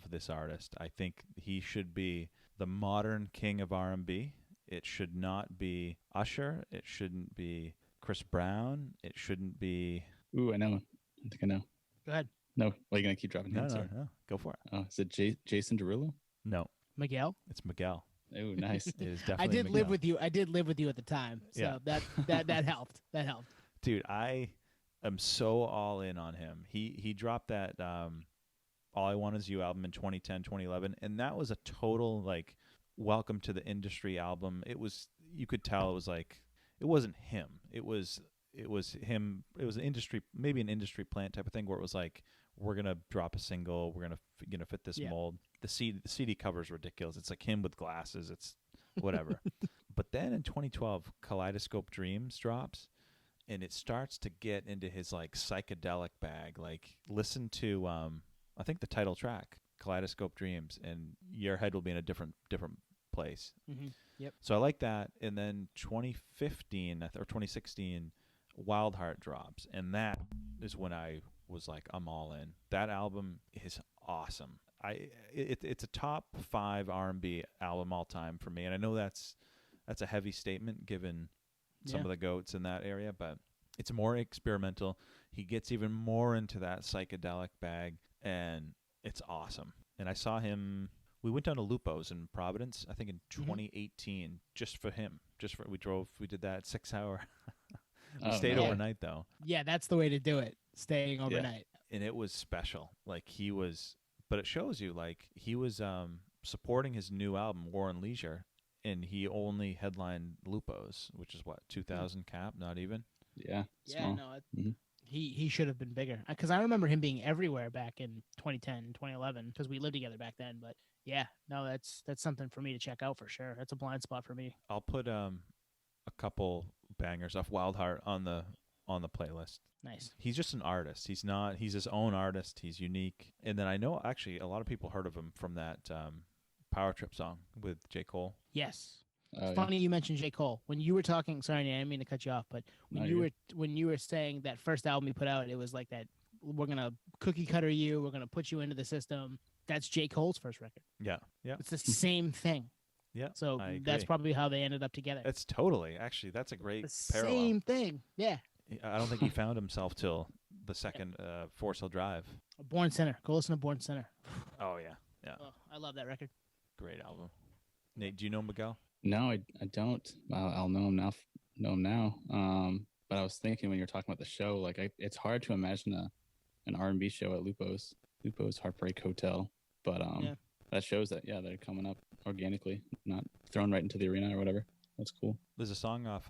this artist. I think he should be the modern king of R&B. It should not be Usher. It shouldn't be Chris Brown. It shouldn't be... Ooh, I know. I think I know. Go ahead, No, well, you're gonna keep dropping hints. No, Sorry. go for it. Oh, is it Jason Derulo? No, Miguel. it's Miguel. Oh, nice. It is definitely I did Miguel. live with you. I did live with you at the time, so Yeah. that helped. That helped. Dude, I am so all in on him. He dropped that All I Want Is You album in 2010, 2011, and that was a total like welcome to the industry album. It was, you could tell it was like, it wasn't him. It was him. It was an industry, maybe an industry plant type of thing where it was like, we're going to drop a single, we're going to fit this Yeah. mold. The CD cover is ridiculous. It's like him with glasses. It's whatever. But then in 2012, Kaleidoscope Dreams drops, and it starts to get into his like psychedelic bag. Like listen to I think the title track, Kaleidoscope Dreams, and your head will be in a different place. Mm-hmm. Yep. So I like that. And then 2015 or 2016, Wild Heart drops, and that is when I was like, I'm all in. That album is awesome. It's a top 5 R&B album all time for me, and I know that's a heavy statement given some of the goats in that area, but it's more experimental. He gets even more into that psychedelic bag, and it's awesome. And I saw him. We went down to Lupo's in Providence, I think in 2018, just for him. We did that 6-hour. We stayed nice. overnight though, Yeah, that's the way to do it. Staying overnight. and it was special. Like he was, but it shows you like he was supporting his new album War and Leisure, and he only headlined Lupo's, which is what, 2,000 cap, not even. Yeah. Yeah, Small. no, Mhm. he should have been bigger because I remember him being everywhere back in 2010, 2011 because we lived together back then. But yeah, no, that's something for me to check out for sure. That's a blind spot for me. I'll put a couple bangers off Wild Heart on the playlist. Nice. He's just an artist. He's his own artist. He's unique. And then I know actually a lot of people heard of him from that Power Trip song with J. Cole. Yes. Oh, yeah. Funny you mentioned J. Cole. When you were talking, sorry, I didn't mean to cut you off, but when No, you you're were saying that first album you put out, it was like that. We're gonna cookie cutter you. We're gonna put you into the system. That's J. Cole's first record. Yeah. It's the same thing. Yeah. So I that's agree. probably how they ended up together. It's totally, actually, that's a great the parallel. same thing. Yeah. I don't think he found himself till the second Forest Hill Drive. Born Sinner. Go listen to Born Sinner. Oh, yeah. Yeah. Oh, I love that record. Great album. Nate, do you know Miguel? No, I don't. I'll know him now. But I was thinking when you're talking about the show, like it's hard to imagine an R&B show at Lupo's Heartbreak Hotel. But Yeah. that shows that they're coming up organically, not thrown right into the arena or whatever. That's cool. There's a song off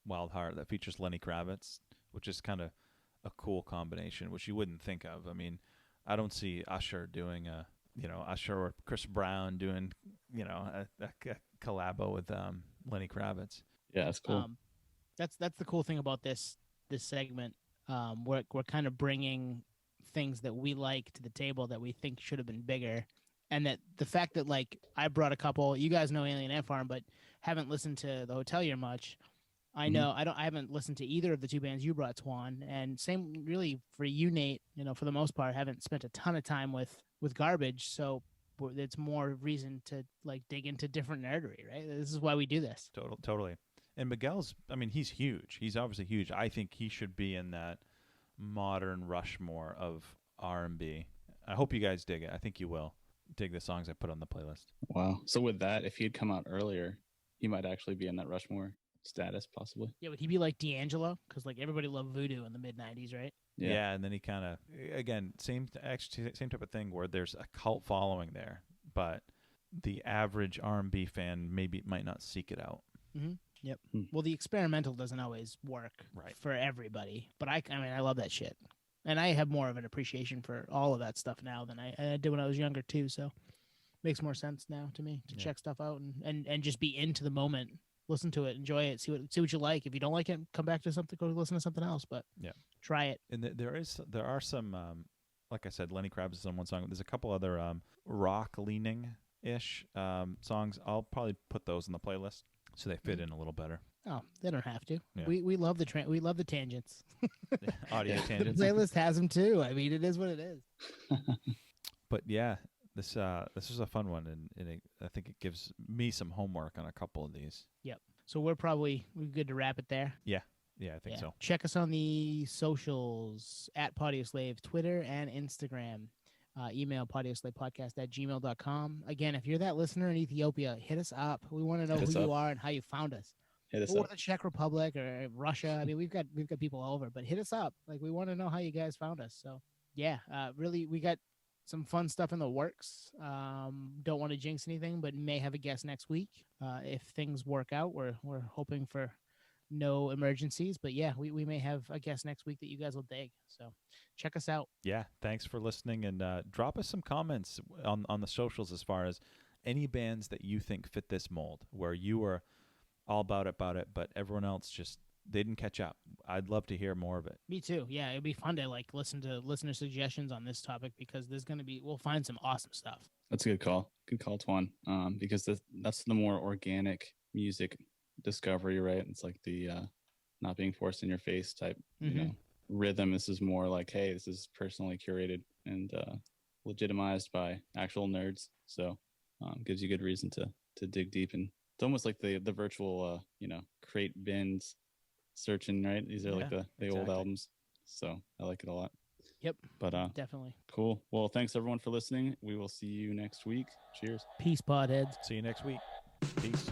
Wild Heart that features Lenny Kravitz, which is kind of a cool combination, which you wouldn't think of. I mean, I don't see Usher doing Usher or Chris Brown doing, a collabo with Lenny Kravitz. Yeah, that's cool. That's the cool thing about this segment. We're kind of bringing things that we like to the table that we think should have been bigger, and that the fact that like I brought a couple. You guys know Alien Ant Farm, but haven't listened to the Hotelier much. I know I haven't listened to either of the two bands you brought, Twan, and same really for you, Nate. You know, for the most part, haven't spent a ton of time with Garbage, so it's more reason to like dig into different nerdery, right? This is why we do this. Totally. And Miguel's, I mean, he's huge. He's obviously huge. I think he should be in that modern Rushmore of R&B. I hope you guys dig it. I think you will dig the songs I put on the playlist. Wow. So with that, if he had come out earlier, he might actually be in that Rushmore status, possibly. Yeah, would he be like D'Angelo? Because like everybody loved Voodoo in the mid-90s, right? Yeah, and then he kind of, again, same type of thing where there's a cult following there, but the average R&B fan might not seek it out. Mm-hmm. Yep. Well, the experimental doesn't always work for everybody, but I mean, I love that shit, and I have more of an appreciation for all of that stuff now than I did when I was younger too. So, makes more sense now to me to check stuff out and just be into the moment. Listen to it, enjoy it, see what you like. If you don't like it, come back to something, go listen to something else. But try it. And there are some, like I said, Lenny Kravitz is on one song. There's a couple other rock leaning ish songs. I'll probably put those in the playlist so they fit in a little better. Oh, they don't have to. Yeah. We love the tangents. Audio tangents. The playlist has them too. I mean, it is what it is. But yeah, this was a fun one, and I think it gives me some homework on a couple of these. Yep. So we're good to wrap it there. Yeah, I think so. Check us on the socials at Podioslave, Twitter and Instagram. Email PodioSlavePodcast@gmail.com. Again, if you're that listener in Ethiopia, hit us up. We want to know who you are and how you found us. Hit us or up. the Czech Republic or Russia. I mean, we've got people all over, but hit us up. Like, we want to know how you guys found us. So yeah, really, we got some fun stuff in the works. Don't want to jinx anything, but may have a guest next week. If things work out, we're hoping for no emergencies, but yeah, we may have a guest next week that you guys will dig. So check us out. Yeah, thanks for listening, and drop us some comments on the socials as far as any bands that you think fit this mold, where you were all about it, but everyone else just they didn't catch up. I'd love to hear more of it. Me too. Yeah, it'd be fun to like listen to listener suggestions on this topic, because we'll find some awesome stuff. That's a good call. Good call, Twan. Because that's the more organic music discovery, right? It's like the not being forced in your face type, rhythm. This is more like, hey, this is personally curated and legitimized by actual nerds. So gives you good reason to dig deep. And it's almost like the virtual, crate bins searching, right? These are like the old albums. So I like it a lot. Yep. But definitely. Cool. Well, thanks everyone for listening. We will see you next week. Cheers. Peace, podheads. See you next week. Peace.